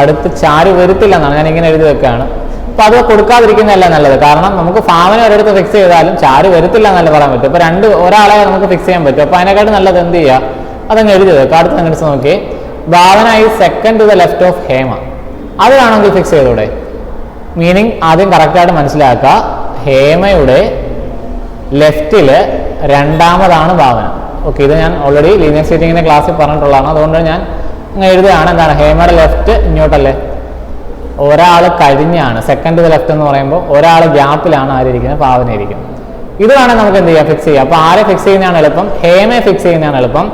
അടുത്ത് ചാരു വരത്തില്ല എന്നാണ് ഞാൻ ഇങ്ങനെ എഴുതി വെക്കുകയാണ്. അപ്പോൾ അത് കൊടുക്കാതിരിക്കുന്നതല്ല നല്ലത്. കാരണം നമുക്ക് ഭാവന ഒരിടത്ത് ഫിക്സ് ചെയ്താലും ചാരു വരത്തില്ല എന്നല്ല പറയാൻ പറ്റും. ഇപ്പോൾ ഒരാളെ നമുക്ക് ഫിക്സ് ചെയ്യാൻ പറ്റും. അപ്പോൾ അതിനെക്കാട്ടും നല്ലത് എന്ത് ചെയ്യുക? അതങ്ങ് എഴുതി വെക്കുക. അടുത്ത് അങ്ങോട്ട് നോക്കി, Bhavana is second to the left of Hema. അത് വേണമെങ്കിൽ ഫിക്സ് ചെയ്തൂടെ? മീനിങ് ആദ്യം കറക്റ്റായിട്ട് മനസ്സിലാക്കുക. ഹേമയുടെ ലെഫ്റ്റിൽ രണ്ടാമതാണ് ഭാവന. ഓക്കെ, ഇത് ഞാൻ ഓൾറെഡി ലീനിയർ സീറ്റിങ്ങിൻ്റെ ക്ലാസ്സിൽ പറഞ്ഞിട്ടുള്ളതാണ്. അതുകൊണ്ട് ഞാൻ അങ്ങനെ എഴുതുകയാണ്. എന്താണ്? ഹേമയുടെ ലെഫ്റ്റ് ഇങ്ങോട്ടല്ലേ? ഒരാൾ കഴിഞ്ഞാണ്. സെക്കൻഡ് ടു ലെഫ്റ്റ് എന്ന് പറയുമ്പോൾ ഒരാൾ ഗ്യാപ്പിലാണ് ആരിയിരിക്കുന്നത്? ഭാവന ഇരിക്കുന്നത്. ഇത് വേണമെങ്കിൽ നമുക്ക് എന്ത് ചെയ്യാം? ഫിക്സ് ചെയ്യാം. അപ്പോൾ ആരെ ഫിക്സ് ചെയ്യുന്നതാണ് എളുപ്പം? ഹേമയെ ഫിക്സ് ചെയ്യുന്നതാണ് എളുപ്പം.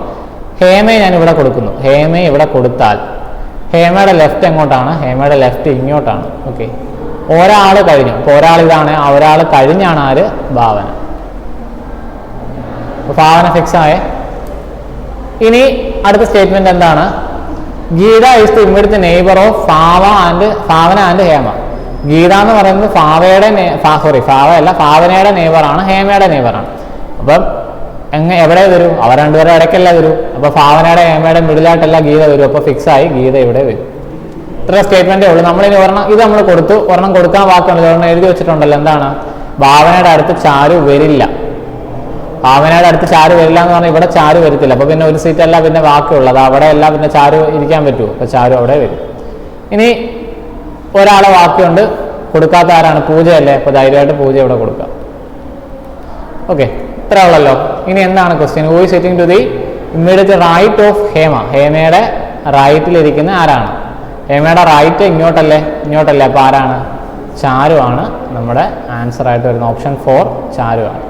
ഹേമയെ ഞാൻ ഇവിടെ കൊടുക്കുന്നു. ഹേമയെ ഇവിടെ കൊടുത്താൽ ഹേമയുടെ ലെഫ്റ്റ് എങ്ങോട്ടാണ്? ഹേമയുടെ ലെഫ്റ്റ് ഇങ്ങോട്ടാണ്. ഓക്കെ, ഒരാൾ കഴിഞ്ഞു. അപ്പോൾ ഒരാൾ ഇതാണ്. ഒരാൾ കഴിഞ്ഞാണ് ആര്? ഭാവന. അപ്പോൾ ഭാവന ഫിക്സ് ആയേ. ഇനി അടുത്ത സ്റ്റേറ്റ്മെന്റ് എന്താണ്? Geetha is the immediate neighbour of Bhavana and Hema. Geetha എന്ന് പറയുന്നത് ഭാവനയുടെ നെയ്ബറാണ്, ഹേമയുടെ നെയ്ബറാണ്. അപ്പം എവിടെ വരൂ? അവർ 2 പേരുടെ ഇടയ്ക്കല്ല വരൂ. അപ്പോൾ ഭാവനയുടെ ഹേമയുടെ മിഡിലായിട്ടല്ല ഗീത വരും. അപ്പോൾ ഫിക്സ് ആയി, ഗീത ഇവിടെ വരും. ഇത്ര സ്റ്റേറ്റ്മെന്റേ ഉള്ളൂ. നമ്മളിനി ഒരെണ്ണം ഇത് നമ്മൾ കൊടുത്തു. ഒരെണ്ണം കൊടുക്കാൻ ബാക്കിയുണ്ടല്ലോ. ഒരെണ്ണം എഴുതി വെച്ചിട്ടുണ്ടല്ലോ. എന്താണ്? ഭാവനയുടെ അടുത്ത് ചാരു വരില്ല. ഭാവനയുടെ അടുത്ത് ചാരു വരില്ല എന്ന് പറഞ്ഞാൽ ഇവിടെ ചാരു വരത്തില്ല. അപ്പോൾ പിന്നെ ഒരു സീറ്റല്ല പിന്നെ ബാക്കിയുള്ളത്. അവിടെ അല്ല പിന്നെ ചാരു ഇരിക്കാൻ പറ്റുമോ? അപ്പോൾ ചാരു അവിടെ വരും. ഇനി ഒരാളെ ബാക്കിയുണ്ട്. കൊടുക്കാത്ത ആരാണ്? പൂജയല്ലേ. അപ്പോൾ ധൈര്യമായിട്ട് പൂജ ഇവിടെ കൊടുക്കാം. ഓക്കെ, ഇത്ര ഉള്ളല്ലോ. ഇനി എന്താണ് question? Who is sitting to the immediate right of Hema. ഹേമയുടെ റൈറ്റിലിരിക്കുന്ന ആരാണ്? എമ്മയുടെ റൈറ്റ് ഇങ്ങോട്ടല്ലേ, അപ്പോൾ ആരാണ്? ചാരുവാണ് നമ്മുടെ ആൻസർ ആയിട്ട് വരുന്ന ഓപ്ഷൻ 4 ചാരുവാണ്.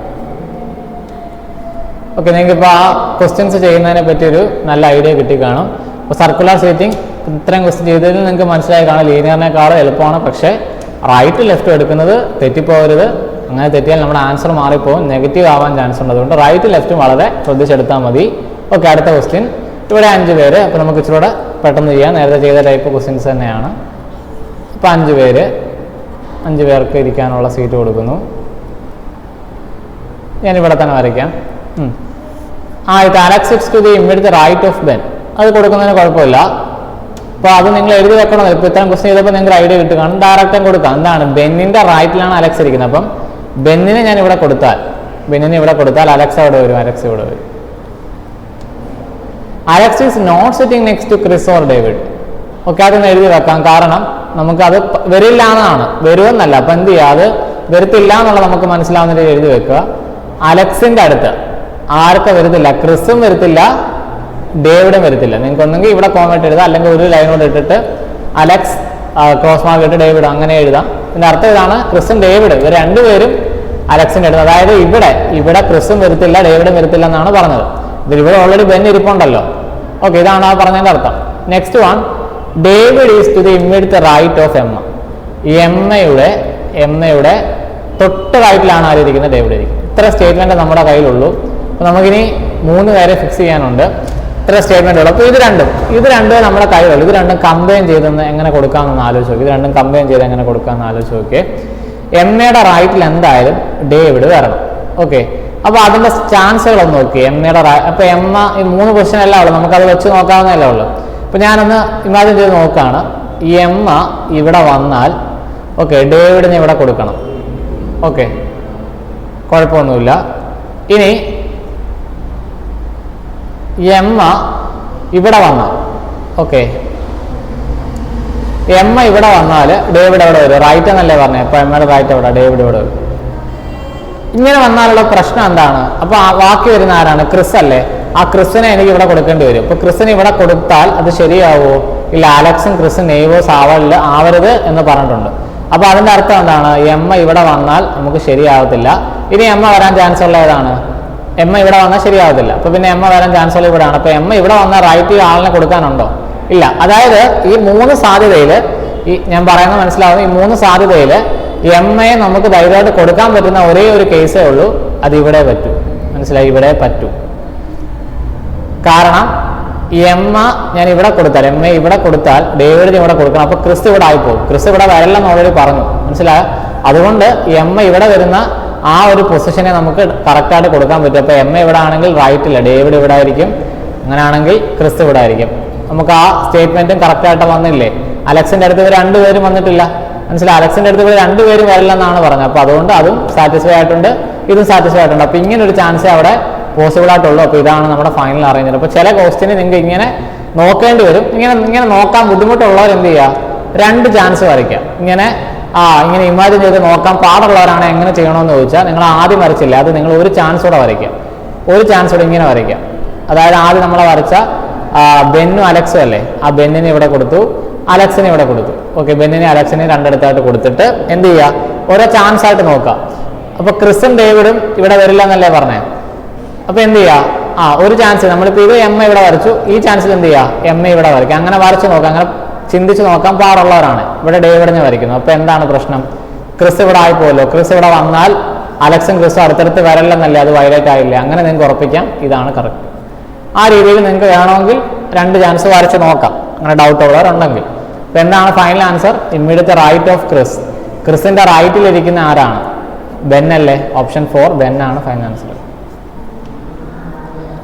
ഓക്കെ, നിങ്ങൾക്ക് ഇപ്പോൾ ആ ക്വസ്റ്റ്യൻസ് ചെയ്യുന്നതിനെ പറ്റി ഒരു നല്ല ഐഡിയ കിട്ടി കാണും. ഇപ്പോൾ സർക്കുലർ സീറ്റിംഗ് ഇത്രയും ക്വസ്റ്റ്യൻ ചെയ്തതിൽ നിങ്ങൾക്ക് മനസ്സിലായി കാണും ലീനിയറിനേക്കാളും എളുപ്പമാണ്. പക്ഷേ റൈറ്റ് ലെഫ്റ്റ് എടുക്കുന്നത് തെറ്റിപ്പോകരുത്. അങ്ങനെ തെറ്റിയാൽ നമ്മുടെ ആൻസർ മാറിപ്പോകും, നെഗറ്റീവ് ആവാൻ ചാൻസ് ഉണ്ട്. അതുകൊണ്ട് റൈറ്റ് ലെഫ്റ്റും വളരെ ശ്രദ്ധിച്ചെടുത്താൽ മതി. ഓക്കെ, അടുത്ത ക്വസ്റ്റ്യൻ. ഇവിടെ 5 പേര്. അപ്പോൾ നമുക്ക് ഇച്ചിരൂടെ പെട്ടെന്ന് ചെയ്യാം. നേരത്തെ ചെയ്ത ടൈപ്പ് ക്വസ്റ്റ്യൻസ് തന്നെയാണ്. അപ്പോൾ 5 പേർക്ക് ഇരിക്കാനുള്ള സീറ്റ് കൊടുക്കുന്നു. ഞാനിവിടെ തന്നെ വരയ്ക്കാം. ഇത് Alex sits to the immediate right of Ben. അത് കൊടുക്കുന്നതിന് കുഴപ്പമില്ല. അപ്പോൾ അത് നിങ്ങൾ എഴുതി വെക്കണം. ഇപ്പോൾ ഇത്രയും ക്വസ്റ്റ്യൻ ചെയ്തപ്പോൾ നിങ്ങൾക്ക് ഐഡിയ കിട്ടും. കാരണം ഡയറക്റ്റും കൊടുക്കാം. എന്താണ്? ബെന്നിൻ്റെ റൈറ്റിലാണ് അലക്സ് ഇരിക്കുന്നത്. അപ്പം ബെന്നിനെ ഞാൻ ഇവിടെ കൊടുത്താൽ, അലക്സ് അവിടെ വരും. Alex is not sitting next to Chris or David. Okay, അതൊന്ന് എഴുതി വെക്കാം. കാരണം നമുക്കത് വരില്ല എന്നാണ്, വരുമെന്നല്ല. അപ്പം എന്ത് ചെയ്യുക, അത് വരത്തില്ല എന്നുള്ളത് നമുക്ക് മനസ്സിലാവുന്ന രീതിയിൽ എഴുതി വെക്കുക. അലക്സിന്റെ അടുത്ത് ആർക്ക് വരത്തില്ല? ക്രിസും വരത്തില്ല, ഡേവിഡും വരത്തില്ല. നിങ്ങൾക്ക് ഒന്നെങ്കിൽ ഇവിടെ കോമറ്റ് എഴുതാം, അല്ലെങ്കിൽ ഒരു ലൈനോട് ഇട്ടിട്ട് അലക്സ് ക്രോസ് മാർക്ക് ഇട്ട് ഡേവിഡ് അങ്ങനെ എഴുതാം. ഇതിന്റെ അർത്ഥം ഇതാണ്, ക്രിസും ഡേവിഡ് ഇവർ രണ്ടുപേരും അലക്സിന്റെ അടുത്ത്. അതായത് ഇവിടെ ക്രിസും വരത്തില്ല, ഡേവിഡും വരത്തില്ല എന്നാണ് പറഞ്ഞത്. ഇവിടെ ഓൾറെഡി ബെൻ ഇരിപ്പുണ്ടല്ലോ. ഓക്കെ, ഇതാണ് ആ പറഞ്ഞതിന്റെ അർത്ഥം. Next one, David is to the immediate right of Emma. എമ്മയുടെ തൊട്ട് റൈറ്റിലാണ് ആരിയിരിക്കുന്നത്? ഡേവിഡ് ഇരിക്കുന്നത്. ഇത്ര സ്റ്റേറ്റ്മെന്റ് നമ്മുടെ കയ്യിലുള്ളൂ. അപ്പോൾ നമുക്കിനി 3 പേരെ ഫിക്സ് ചെയ്യാനുണ്ട്. ഇത്ര സ്റ്റേറ്റ്മെന്റ് ഉള്ളൂ. അപ്പോൾ ഇത് രണ്ടും നമ്മുടെ കയ്യിലുള്ളൂ. ഇത് രണ്ടും കമ്പൈൻ ചെയ്തെന്ന് എങ്ങനെ കൊടുക്കാമെന്ന് ആലോചിച്ച് നോക്കി. എങ്ങനെ കൊടുക്കാമെന്ന് ആലോചിച്ച് നോക്കിയേ. എമ്മയുടെ റൈറ്റിൽ എന്തായാലും ഡേവിഡ് വരണം. ഓക്കെ, അപ്പോൾ അതിന്റെ ചാൻസുകളൊന്ന് നോക്കി. എമ്മയുടെ അപ്പോൾ എമ്മ ഈ 3 ക്വസ്റ്റ്യൻ എല്ലാം ഉള്ളൂ, നമുക്കത് വെച്ച് നോക്കാവുന്നതല്ലേ ഉള്ളൂ. അപ്പോൾ ഞാനൊന്ന് ഇമാജിൻ ചെയ്ത് നോക്കുകയാണ്. ഈ എമ്മ ഇവിടെ വന്നാൽ ഓക്കെ, ഡേവിഡിനെ ഇവിടെ കൊടുക്കണം. ഓക്കെ, കുഴപ്പമൊന്നുമില്ല. ഇനി എമ്മ ഇവിടെ വന്നാൽ എമ്മ ഇവിടെ വന്നാൽ ഡേവിഡ് എവിടെ വരും? റൈറ്റ് എന്നല്ലേ പറഞ്ഞത്? അപ്പോൾ എമ്മയുടെ റൈറ്റ് എവിടെ? ഡേവിഡ് ഇവിടെ വരും. ഇങ്ങനെ വന്നാലുള്ള പ്രശ്നം എന്താണ്? അപ്പോൾ ബാക്കി വരുന്ന ആരാണ്? ക്രിസ് അല്ലേ? ആ ക്രിസിനെ എനിക്ക് ഇവിടെ കൊടുക്കേണ്ടി വരും. അപ്പോൾ ക്രിസിന് ഇവിടെ കൊടുത്താൽ അത് ശരിയാവോ? ഇല്ല, അലക്സും ക്രിസും നെയ്വേഴ്സ് ആവരുത് എന്ന് പറഞ്ഞിട്ടുണ്ട്. അപ്പോൾ അതിന്റെ അർത്ഥം എന്താണ്? എമ്മ ഇവിടെ വന്നാൽ നമുക്ക് ശരിയാവത്തില്ല. ഇനി എമ്മ വരാൻ ചാൻസ് ഉള്ള ഏതാണ്? എമ്മ ഇവിടെ വന്നാൽ ശരിയാവത്തില്ല. അപ്പോൾ പിന്നെ എമ്മ വരാൻ ചാൻസ് ഉള്ള ഇവിടെയാണ്. അപ്പോൾ എമ്മ ഇവിടെ വന്നാൽ റൈറ്റ് ആളിനെ കൊടുക്കാനുണ്ടോ? ഇല്ല. അതായത് ഈ 3 സാധ്യതയിൽ, ഞാൻ പറയുന്നത് മനസ്സിലാവുന്നു, ഈ 3 സാധ്യതയിൽ എമ്മയെ നമുക്ക് ധൈര്യമായിട്ട് കൊടുക്കാൻ പറ്റുന്ന ഒരേ ഒരു കേസേ ഉള്ളൂ, അത് ഇവിടെ പറ്റൂ. മനസ്സിലായി? ഇവിടെ പറ്റൂ. കാരണം എമ്മ ഞാൻ ഇവിടെ കൊടുത്താൽ, എമ്മയെ ഇവിടെ കൊടുത്താൽ ഡേവിഡിന് ഇവിടെ കൊടുക്കണം. അപ്പോൾ ക്രിസ് ഇവിടെ ആയിപ്പോകും. ക്രിസ് ഇവിടെ വരല്ലെന്ന് ഓൾറെഡി പറഞ്ഞു. മനസ്സിലായോ? അതുകൊണ്ട് എമ്മ ഇവിടെ വരുന്ന ആ ഒരു പൊസിഷനെ നമുക്ക് കറക്റ്റായിട്ട് കൊടുക്കാൻ പറ്റും. അപ്പോൾ എമ്മ ഇവിടെ ആണെങ്കിൽ റൈറ്റില്ല, ഡേവിഡ് ഇവിടെ ആയിരിക്കും. അങ്ങനെയാണെങ്കിൽ ക്രിസ് ഇവിടെ ആയിരിക്കും. നമുക്ക് ആ സ്റ്റേറ്റ്മെന്റും കറക്റ്റായിട്ട് വന്നില്ലേ? അലക്സിന്റെ അടുത്ത് ഇവർ 2 പേരും വന്നിട്ടില്ല. മനസ്സിലായി? അലക്സിന്റെ അടുത്ത് ഇവർ 2 പേരും വരില്ലെന്നാണ് പറഞ്ഞത്. അപ്പോൾ അതുകൊണ്ട് അതും സാറ്റിസ്ഫൈ ആയിട്ടുണ്ട്, ഇതും സാറ്റിസ്ഫൈ ആയിട്ടുണ്ട്. അപ്പോൾ ഇങ്ങനെ ഒരു ചാൻസേ അവിടെ പോസിബിൾ ആയിട്ടുള്ളൂ. അപ്പോൾ ഇതാണ് നമ്മുടെ ഫൈനൽ അറേഞ്ച്മെന്റ്. അപ്പോൾ ചില ക്വസ്റ്റിന് നിങ്ങൾക്ക് ഇങ്ങനെ നോക്കേണ്ടി വരും. ഇങ്ങനെ നോക്കാൻ ബുദ്ധിമുട്ടുള്ളവർ എന്ത് ചെയ്യുക? 2 ചാൻസ് വരയ്ക്കുക. ഇങ്ങനെ ഇമാജിൻ ചെയ്ത് നോക്കാൻ പാടുള്ളവരാണ് എങ്ങനെ ചെയ്യണമെന്ന് ചോദിച്ചാൽ, നിങ്ങൾ ആദ്യം വരച്ചില്ല, അത് നിങ്ങൾ ഒരു ചാൻസ് കൂടെ വരയ്ക്കുക. ഇങ്ങനെ വരയ്ക്കുക. അതായത് ആദ്യം നമ്മളെ വരച്ച ബെന്നും അലക്സും അല്ലേ? ആ ബെന്നിനെ ഇവിടെ കൊടുത്തു, അലക്സിനെ ഇവിടെ കൊടുത്തു. ഓക്കെ, ബെന്നിനെ അലക്സിനെ 2 ഇടത്തായിട്ട് കൊടുത്തിട്ട് എന്ത് ചെയ്യുക? ഓരോ ചാൻസ് ആയിട്ട് നോക്കുക. അപ്പോൾ ക്രിസും ഡേവിഡും ഇവിടെ വരില്ല എന്നല്ലേ പറഞ്ഞേ? അപ്പോൾ എന്ത് ചെയ്യുക? ഒരു ചാൻസ് നമ്മളിപ്പോൾ ഇത് എമ്മ ഇവിടെ വരച്ചു, ഈ ചാൻസിൽ എന്ത് ചെയ്യുക? എമ്മ ഇവിടെ വരയ്ക്കുക. അങ്ങനെ വരച്ച് നോക്കുക. അങ്ങനെ ചിന്തിച്ച് നോക്കാൻ പാടുള്ളവരാണ്. ഇവിടെ ഡേവിഡിനെ വരയ്ക്കുന്നു. അപ്പോൾ എന്താണ് പ്രശ്നം? ക്രിസ് ഇവിടെ ആയിപ്പോലോ. ക്രിസ് ഇവിടെ വന്നാൽ അലക്സും ക്രിസും അടുത്തടുത്ത് വരല്ലെന്നല്ലേ? അത് വയലേറ്റ് ആയില്ലേ? അങ്ങനെ നിങ്ങൾക്ക് ഉറപ്പിക്കാം ഇതാണ് കറക്റ്റ്. ആ രീതിയിൽ നിങ്ങൾക്ക് വേണമെങ്കിൽ 2 ചാൻസ് വരച്ച് നോക്കാം, അങ്ങനെ ഡൗട്ട് ഉള്ളവരുണ്ടെങ്കിൽ. അപ്പോൾ എന്താണ് final answer? Immediate right of Chris. ക്രിസിന്റെ റൈറ്റിലിരിക്കുന്ന ആരാണ്? ബെൻ അല്ലേ? ഓപ്ഷൻ 4 ബെൻ ആണ് ഫൈനൽ ആൻസർ.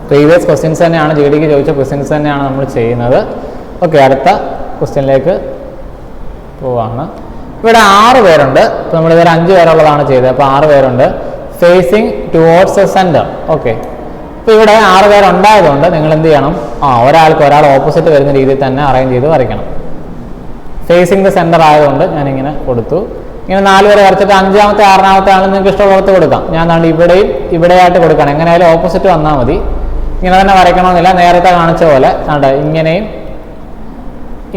പ്രീവിയസ് ക്വസ്റ്റ്യൻസ് തന്നെയാണ്, GDക്ക് ചോദിച്ച ക്വസ്റ്റ്യൻസ് തന്നെയാണ് നമ്മൾ ചെയ്യുന്നത്. ഓക്കെ, അടുത്ത ക്വസ്റ്റ്യനിലേക്ക് പോവാണ്. ഇവിടെ 6 പേരുണ്ട്. ഇപ്പോൾ നമ്മളിതുവരെ 5 പേരുള്ളതാണ് ചെയ്തത്. അപ്പോൾ 6 പേരുണ്ട്. Facing towards a centre. Okay, ഇപ്പോൾ ഇവിടെ 6 പേരുണ്ടായതുകൊണ്ട് നിങ്ങൾ എന്ത് ചെയ്യണം? ഒരാൾ ഓപ്പോസിറ്റ് വരുന്ന രീതിയിൽ തന്നെ അറേഞ്ച് ചെയ്ത് വരയ്ക്കണം. ഫേസിങ് ദ സെന്റർ ആയതുകൊണ്ട് ഞാനിങ്ങനെ കൊടുത്തു. ഇങ്ങനെ 4 പേരെ വരച്ചിട്ട് 5ാമത്തെ 6ാമത്തെ ആണെന്ന് നിങ്ങൾക്ക് ഇഷ്ടമുള്ളടത്ത് കൊടുക്കാം. ഞാൻ ദാണ്ട് ഇവിടെയായിട്ട് കൊടുക്കണം. എങ്ങനെയായാലും ഓപ്പോസിറ്റ് വന്നാൽ മതി. ഇങ്ങനെ തന്നെ വരയ്ക്കണമെന്നില്ല. നേരത്തെ കാണിച്ച പോലെ ഇങ്ങനെയും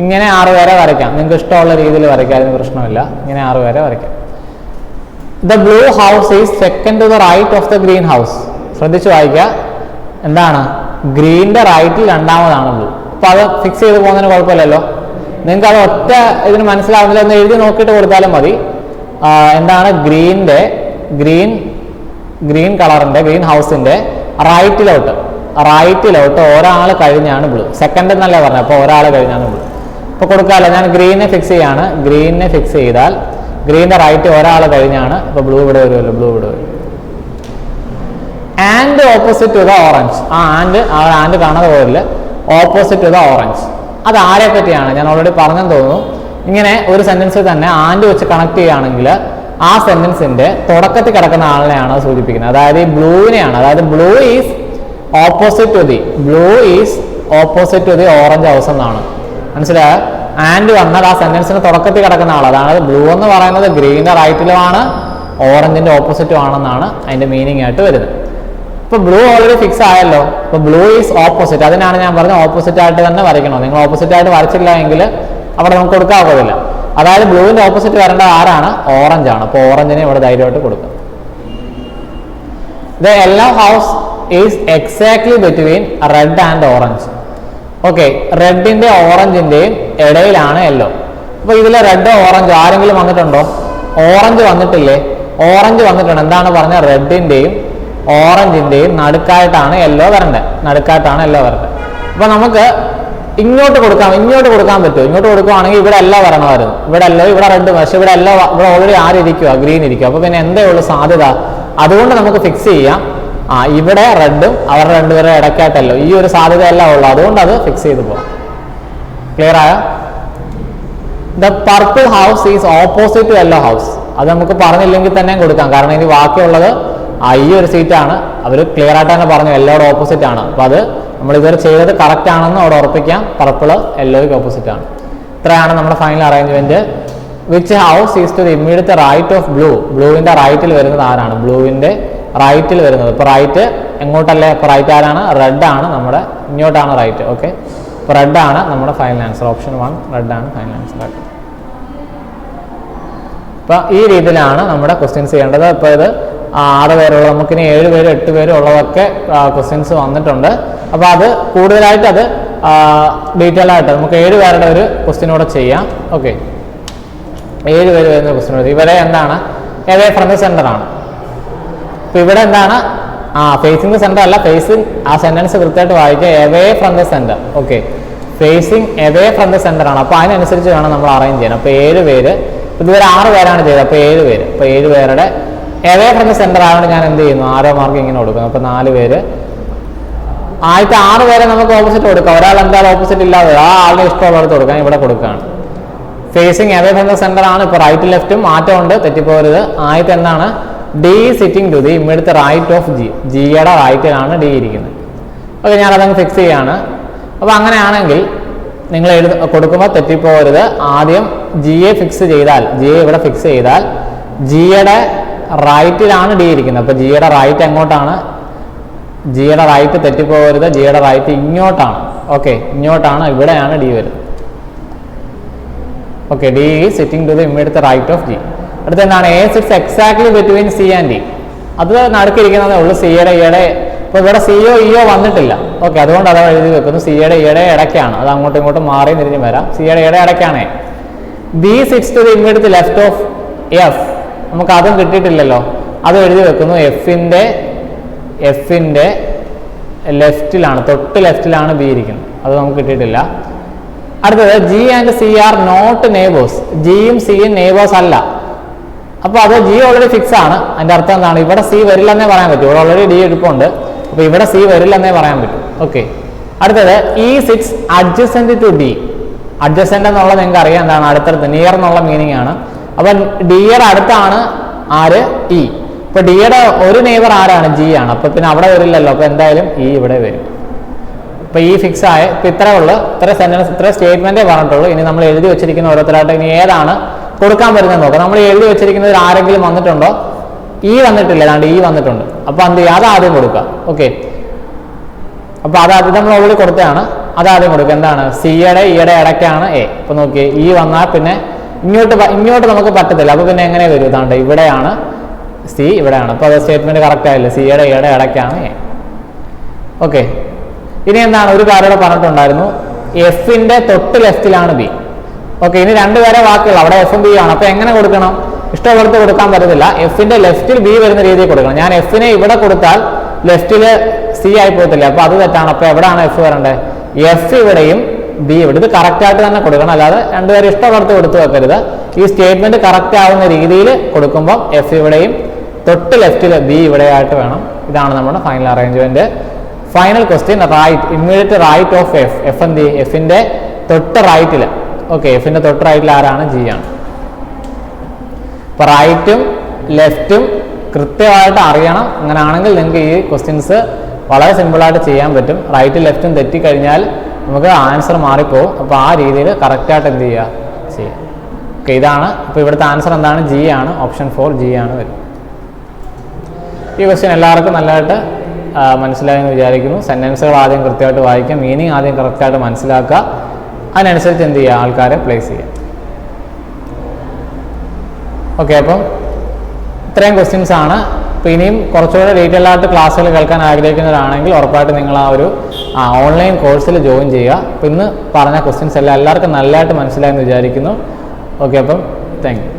ഇങ്ങനെ 6 പേരെ വരയ്ക്കാം. നിങ്ങൾക്ക് ഇഷ്ടമുള്ള രീതിയിൽ വരയ്ക്കാം, അതിന് പ്രശ്നമില്ല. ഇങ്ങനെ 6 പേരെ വരയ്ക്കാം. The blue house is second to the right of the green house. ശ്രദ്ധിച്ചു വായിക്കുക. എന്താണ്? ഗ്രീനിന്റെ റൈറ്റിൽ രണ്ടാമതാണ് ബ്ലൂ. അപ്പൊ അത് ഫിക്സ് ചെയ്ത് പോകുന്നതിന് കുഴപ്പമില്ലല്ലോ. നിങ്ങൾക്ക് അത് ഒറ്റ ഇതിന് മനസ്സിലാവുന്നില്ല, ഒന്ന് എഴുതി നോക്കിയിട്ട് കൊടുത്താലും മതി. എന്താണ്? ഗ്രീൻ കളറിന്റെ ഗ്രീൻ ഹൗസിന്റെ റൈറ്റിലോട്ട് ഒരാൾ കഴിഞ്ഞാണ് ബ്ലൂ. സെക്കൻഡ് എന്നല്ലേ പറഞ്ഞത്, അപ്പോൾ ഒരാൾ കഴിഞ്ഞാണ് ബ്ലൂ. അപ്പോൾ കൊടുക്കാമല്ലോ. ഞാൻ ഗ്രീനെ ഫിക്സ് ചെയ്യാണ്. ഗ്രീനെ ഫിക്സ് ചെയ്താൽ ഗ്രീനിന്റെ റൈറ്റ് ഒരാൾ കഴിഞ്ഞാണ്. അപ്പോൾ ബ്ലൂ ഇവിടെ വരുമല്ലോ, ബ്ലൂ ഇവിടെ വരും. And opposite to the orange. And കാണാതെ പോയില്ല. Opposite to the orange. അത് ആരെ പറ്റിയാണ്? ഞാൻ ഓൾറെഡി പറഞ്ഞെന്ന് തോന്നുന്നു. ഇങ്ങനെ ഒരു സെന്റൻസിൽ തന്നെ ആൻഡ് വെച്ച് കണക്ട് ചെയ്യുകയാണെങ്കിൽ ആ സെന്റൻസിന്റെ തുടക്കത്തിൽ കിടക്കുന്ന ആളിനെയാണ് സൂചിപ്പിക്കുന്നത്. അതായത് ഈ ബ്ലൂവിനെയാണ്. അതായത് blue is opposite to the orange house എന്നാണ്. മനസ്സിലായോ? ആൻഡ് വന്നാൽ ആ സെന്റൻസിന് തുടക്കത്തിൽ കിടക്കുന്ന ആൾ. അതാണ് ബ്ലൂ എന്ന് പറയുന്നത് ഗ്രീനിന്റെ റൈറ്റിലുമാണ്, ഓറഞ്ചിന്റെ ഓപ്പോസിറ്റും ആണെന്നാണ് അതിന്റെ മീനിങ് ആയിട്ട് വരുന്നത്. ഇപ്പൊ ബ്ലൂ ഓൾറെഡി ഫിക്സ് ആയല്ലോ. ഇപ്പൊ ബ്ലൂ ഈസ് ഓപ്പോസിറ്റ്. അതിനാണ് ഞാൻ പറഞ്ഞത് ഓപ്പോസിറ്റ് ആയിട്ട് തന്നെ വരയ്ക്കണം. നിങ്ങൾ ഓപ്പോസിറ്റ് ആയിട്ട് വരച്ചില്ല എങ്കിൽ അവിടെ നമുക്ക് കൊടുക്കാവുന്നില്ല. അതായത് ബ്ലൂവിന്റെ ഓപ്പോസിറ്റ് വരേണ്ടത് ആരാണ്? ഓറഞ്ച് ആണ്. അപ്പോൾ ഓറഞ്ചിനെ ഇവിടെ ധൈര്യമായിട്ട് കൊടുക്കും. The yellow house is exactly between red and orange. Okay, റെഡിന്റെ ഓറഞ്ചിന്റെയും ഇടയിലാണ് യെല്ലോ. അപ്പൊ ഇതിലെ റെഡ് ഓറഞ്ച് ആരെങ്കിലും വന്നിട്ടുണ്ടോ? ഓറഞ്ച് വന്നിട്ടില്ലേ? ഓറഞ്ച് വന്നിട്ടുണ്ട്. എന്താണ് പറഞ്ഞ? റെഡിന്റെയും ഓറഞ്ചിന്റെയും നടുക്കായിട്ടാണ് യെല്ലോ വരേണ്ടത്. അപ്പൊ നമുക്ക് ഇങ്ങോട്ട് കൊടുക്കാൻ പറ്റുമോ? ഇങ്ങോട്ട് കൊടുക്കുവാണെങ്കിൽ ഇവിടെ എല്ലോ വരണമായിരുന്നു. ഇവിടെ റെഡ്. പക്ഷെ ഇവിടെ ഓൾറെഡി ആരിയ്ക്കുക? ഗ്രീൻ ഇരിക്കും. അപ്പൊ പിന്നെ എന്തേ ഉള്ളൂ സാധ്യത? അതുകൊണ്ട് നമുക്ക് ഫിക്സ് ചെയ്യാം. ഇവിടെ റെഡും അവരുടെ രണ്ടുപേരുടെ ഇടയ്ക്കായിട്ടല്ലോ. ഈ ഒരു സാധ്യതയല്ല ഉള്ളൂ. അതുകൊണ്ട് അത് ഫിക്സ് ചെയ്ത് പോകാം. ക്ലിയർ ആയോ? The purple house is opposite to yellow house. അത് നമുക്ക് പറഞ്ഞില്ലെങ്കിൽ തന്നെ കൊടുക്കാം. കാരണം ഇനി ബാക്കിയുള്ളത് ഈ ഒരു സീറ്റാണ്. അവർ ക്ലിയർ ആയിട്ട് തന്നെ പറഞ്ഞു യെല്ലോയുടെ ഓപ്പോസിറ്റ് ആണ്. അപ്പൊ അത് നമ്മൾ ഇതുവരെ ചെയ്തത് കറക്റ്റ് ആണെന്ന് അവിടെ ഉറപ്പിക്കാം. പർപ്പിള് യെല്ലോയ്ക്ക് ഓപ്പോസിറ്റ് ആണ്. ഇത്രയാണ് നമ്മുടെ final arrangement. Which house is to the immediate right of blue. ബ്ലൂവിന്റെ റൈറ്റിൽ വരുന്നത് ആരാണ്? ബ്ലൂവിന്റെ റൈറ്റിൽ വരുന്നത്. ഇപ്പൊ റൈറ്റ് എങ്ങോട്ടല്ലേ? ഇപ്പൊ റൈറ്റ് ആരാണ്? റെഡ് ആണ്. നമ്മുടെ ഇങ്ങോട്ടാണ് റൈറ്റ്. ഓക്കെ, ഇപ്പൊ റെഡ് ആണ് നമ്മുടെ ഫൈനൽ ആൻസർ. ഓപ്ഷൻ 1 റെഡ് ആണ് ഫൈനൽ ആൻസർ. അപ്പൊ ഈ രീതിയിലാണ് നമ്മുടെ ക്വസ്റ്റ്യൻസ് ചെയ്യേണ്ടത്. ഇപ്പൊ ഇത് 6 പേരുള്ള, നമുക്കിനി 7 പേര് 8 പേര് ഉള്ളതൊക്കെ ക്വസ്റ്റ്യൻസ് വന്നിട്ടുണ്ട്. അപ്പോൾ അത് കൂടുതലായിട്ട് അത് ഡീറ്റെയിൽ ആയിട്ട് നമുക്ക് 7 പേരുടെ ഒരു ക്വസ്റ്റ്യൻ കൂടെ ചെയ്യാം. ഓക്കെ, 7 പേര് വരുന്ന ക്വസ്റ്റ്യൻ. ഇവിടെ എന്താണ്? എവേ ഫ്രം ദ സെന്റർ ആണ്. അപ്പൊ ഇവിടെ എന്താണ്? ഫേസിംഗ് ദ സെന്റർ അല്ല, ഫേസിംഗ്. ആ സെന്റൻസ് കൃത്യമായിട്ട് വായിക്കുക. Away from the centre. Okay, facing away from the centre ആണ്. അപ്പൊ അതിനനുസരിച്ച് വേണം നമ്മൾ അറേഞ്ച് ചെയ്യാൻ. അപ്പൊ 7 പേര്. ഇതുവരെ 6 പേരാണ് ചെയ്തത്. അപ്പൊ 7 പേര്. അപ്പൊ 7 പേരുടെ എവേ ഫ്രം ദ സെന്റർ ആയതുകൊണ്ട് ഞാൻ എന്ത് ചെയ്യുന്നു? 6 മാർക്ക് ഇങ്ങനെ കൊടുക്കുന്നു. അപ്പൊ 4 പേര്. ആദ്യത്തെ 6 പേരെ നമുക്ക് ഓപ്പോസിറ്റ് കൊടുക്കാം. ഒരാൾ എന്തായാലും ഓപ്പോസിറ്റ് ഇല്ലാതെ ആ ആളുടെ ഇഷ്ടമുള്ളവർക്ക് കൊടുക്കാം. ഇവിടെ കൊടുക്കുകയാണ്. Facing away from the centre ആണ്. ഇപ്പൊ റൈറ്റ് ലെഫ്റ്റും മാറ്റമുണ്ട്, തെറ്റിപ്പോകരുത്. ആദ്യത്തെ എന്താണ്? D sitting to the immediate right of G. ജിയുടെ റൈറ്റിലാണ് ഡി ഇരിക്കുന്നത്. ഓക്കെ, ഞാനതങ്ങ് ഫിക്സ് ചെയ്യാണ്. അപ്പൊ അങ്ങനെയാണെങ്കിൽ നിങ്ങൾ കൊടുക്കുമ്പോൾ തെറ്റിപ്പോകരുത്. ആദ്യം ജിയെ ഫിക്സ് ചെയ്താൽ, ജിയെ ഇവിടെ ഫിക്സ് ചെയ്താൽ ജിയുടെ റൈറ്റിലാണ് ഡി ഇരിക്കുന്നത്. അപ്പൊ ജിയുടെ റൈറ്റ് എങ്ങോട്ടാണ്? ജിയുടെ റൈറ്റ് തെറ്റിപ്പോകരുത്. ജിയുടെ റൈറ്റ് ഇങ്ങോട്ടാണ്. ഓക്കെ, ഇങ്ങോട്ടാണ്. ഇവിടെയാണ് ഡി വരുന്നത്. Okay, D is sitting to the immediate right of G. അടുത്ത എന്താണ്? A sits exactly between C and D. അത് നടുക്കിരിക്കുന്നതേ ഉള്ളൂ. സിയുടെ ഇയുടെ. ഇപ്പൊ ഇവിടെ സിയോ ഇയോ വന്നിട്ടില്ല. ഓക്കെ, അതുകൊണ്ട് അത് എഴുതി വെക്കുന്നു. സിയുടെ ഇയുടെ ഇടയ്ക്കാണ്. അത് അങ്ങോട്ടും ഇങ്ങോട്ടും മാറി തിരിഞ്ഞ് വരാം. സിയുടെ ഇയുടെ ഇടയ്ക്കാണ്. B sits to the immediate left of F. നമുക്ക് അതും കിട്ടിയിട്ടില്ലല്ലോ. അത് എഴുതി വെക്കുന്നു. എഫിന്റെ ലെഫ്റ്റിലാണ്, തൊട്ട് ലെഫ്റ്റിലാണ് ബി ഇരിക്കുന്നത്. അത് നമുക്ക് കിട്ടിയിട്ടില്ല. അടുത്തത് G and C are not neighbours. ജിയും സിയും നെയ്ബേഴ്സ് അല്ല. അപ്പൊ അത് ജി ഓൾറെഡി ഫിക്സ് ആണ്. അതിന്റെ അർത്ഥം എന്താണ്? ഇവിടെ സി വരില്ലെന്നേ പറയാൻ പറ്റും. ഇവിടെ ഓൾറെഡി ഡി എടുപ്പുണ്ട്. അപ്പൊ ഇവിടെ സി വരില്ലെന്നേ പറയാൻ പറ്റും. ഓക്കെ, അടുത്തത് E sits adjacent to D. Adjacent എന്നുള്ളത് നിങ്ങൾക്ക് അറിയാം എന്താണ്? അടുത്തടുത്ത്, നിയർ എന്നുള്ള മീനിങ് ആണ്. അപ്പൊ ഡിയുടെ അടുത്താണ് ആര്? ഇ. ഇപ്പൊ ഡിയുടെ ഒരു നെയ്ബർ ആരാണ്? ജി ആണ്. അപ്പൊ പിന്നെ അവിടെ വരില്ലല്ലോ. അപ്പൊ എന്തായാലും ഇ ഇവിടെ വരും. ഇപ്പൊ ഈ ഫിക്സ് ആയ. ഇപ്പൊ ഇത്രേ ഉള്ളു. ഇത്ര സെന്റൻസ്, ഇത്ര സ്റ്റേറ്റ്മെന്റേ പറഞ്ഞിട്ടുള്ളൂ. ഇനി നമ്മൾ എഴുതി വെച്ചിരിക്കുന്ന ഓരോരുത്തരായിട്ട് ഇനി ഏതാണ് കൊടുക്കാൻ പറ്റുന്നത് നോക്കാം. നമ്മൾ എഴുതി വെച്ചിരിക്കുന്നതിൽ ആരെങ്കിലും വന്നിട്ടുണ്ടോ? ഈ വന്നിട്ടില്ല. അതാണ്ട് ഈ വന്നിട്ടുണ്ട്. അപ്പൊ എന്ത് ചെയ്യുക? അത് ആദ്യം കൊടുക്കുക. ഓക്കെ, അപ്പൊ അത് നമ്മൾ ഓൾറെഡി കൊടുത്തതാണ്. അതാദ്യം കൊടുക്കുക. എന്താണ്? സിയുടെ ഇയുടെ ഇടയ്ക്കാണ് എ. അപ്പോൾ നോക്കിയേ, ഈ വന്നാൽ പിന്നെ ഇങ്ങോട്ട് നമുക്ക് പറ്റത്തില്ല. അപ്പോൾ പിന്നെ എങ്ങനെ വരും? ഇതാണ്ട് ഇവിടെയാണ് സി, ഇവിടെയാണ്. അപ്പോൾ അത് സ്റ്റേറ്റ്മെന്റ് കറക്റ്റ് ആയില്ല. സിയുടെ ഇയുടെ ഇടയ്ക്കാണ് എ. ഓക്കെ, ഇനി എന്താണ്? ഒരു കാര്യം ഇവിടെ പറഞ്ഞിട്ടുണ്ടായിരുന്നു, എഫിന്റെ തൊട്ട് ലെഫ്റ്റിലാണ് ബി. ഓക്കെ, ഇനി രണ്ടുപേരെ വാക്കുകൾ, അവിടെ എഫും ബി ആണ്. അപ്പോൾ എങ്ങനെ കൊടുക്കണം? ഇഷ്ടമുള്ളടത്ത് കൊടുക്കാൻ പറ്റത്തില്ല. എഫിന്റെ ലെഫ്റ്റിൽ ബി വരുന്ന രീതിയിൽ കൊടുക്കണം. ഞാൻ എഫിനെ ഇവിടെ കൊടുത്താൽ ലെഫ്റ്റില് സി ആയി പോകത്തില്ല. അപ്പോൾ അത് തെറ്റാണ്. അപ്പോൾ എവിടെയാണ് എഫ് വരേണ്ടത്? എഫ് ഇവിടെയും ബി ഇവിടെ. ഇത് കറക്റ്റ് ആയിട്ട് തന്നെ കൊടുക്കണം, അല്ലാതെ രണ്ടുപേരും ഇഷ്ടമുള്ളടത്ത് കൊടുത്തു വെക്കരുത്. ഈ സ്റ്റേറ്റ്മെന്റ് കറക്റ്റ് ആവുന്ന രീതിയിൽ കൊടുക്കുമ്പോൾ എഫ് ഇവിടെയും തൊട്ട് ലെഫ്റ്റിൽ ബി ഇവിടെയായിട്ട് വേണം. ഇതാണ് നമ്മുടെ final arrangement. Final question, right immediate right of F. F എന്ത് ചെയ്യും? എഫിന്റെ തൊട്ട് റൈറ്റിൽ. ഓക്കെ, എഫിന്റെ തൊട്ട് റൈറ്റിൽ ആരാണ്? ജി ആണ്. അപ്പൊ റൈറ്റും ലെഫ്റ്റും കൃത്യമായിട്ട് അറിയണം. അങ്ങനെയാണെങ്കിൽ നിങ്ങൾക്ക് ഈ ക്വസ്റ്റ്യൻസ് വളരെ സിമ്പിളായിട്ട് ചെയ്യാൻ പറ്റും. റൈറ്റും ലെഫ്റ്റും തെറ്റിക്കഴിഞ്ഞാൽ നമുക്ക് ആൻസർ മാറിപ്പോവും. അപ്പോൾ ആ രീതിയിൽ കറക്റ്റായിട്ട് എന്ത് ചെയ്യുക? ചെയ്യാം. ഓക്കെ, ഇതാണ്. അപ്പോൾ ഇവിടുത്തെ ആൻസർ എന്താണ്? ജി ആണ്. ഓപ്ഷൻ 4 ജി ആണ് വരും. ഈ ക്വസ്റ്റ്യൻ എല്ലാവർക്കും നല്ലതായിട്ട് മനസ്സിലായെന്ന് വിചാരിക്കുന്നു. സെൻറ്റൻസുകൾ ആദ്യം കൃത്യമായിട്ട് വായിക്കുക, മീനിങ് ആദ്യം കറക്റ്റായിട്ട് മനസ്സിലാക്കുക, അതിനനുസരിച്ച് എന്ത് ചെയ്യുക? ആൾക്കാരെ പ്ലേസ് ചെയ്യുക. ഓക്കെ, അപ്പം ഇത്രയും ക്വസ്റ്റ്യൻസ് ആണ്. അപ്പോൾ ഇനിയും കുറച്ചുകൂടെ ഡീറ്റെയിൽ ആയിട്ട് ക്ലാസ്സുകൾ കേൾക്കാൻ ആഗ്രഹിക്കുന്നവരാണെങ്കിൽ ഉറപ്പായിട്ട് നിങ്ങൾ ആ ഒരു ഓൺലൈൻ കോഴ്സിൽ ജോയിൻ ചെയ്യുക. അപ്പോൾ ഇന്ന് പറഞ്ഞ ക്വസ്റ്റ്യൻസ് എല്ലാം എല്ലാവർക്കും നല്ലതായിട്ട് മനസ്സിലായെന്ന് വിചാരിക്കുന്നു. ഓക്കെ, അപ്പം താങ്ക് യു.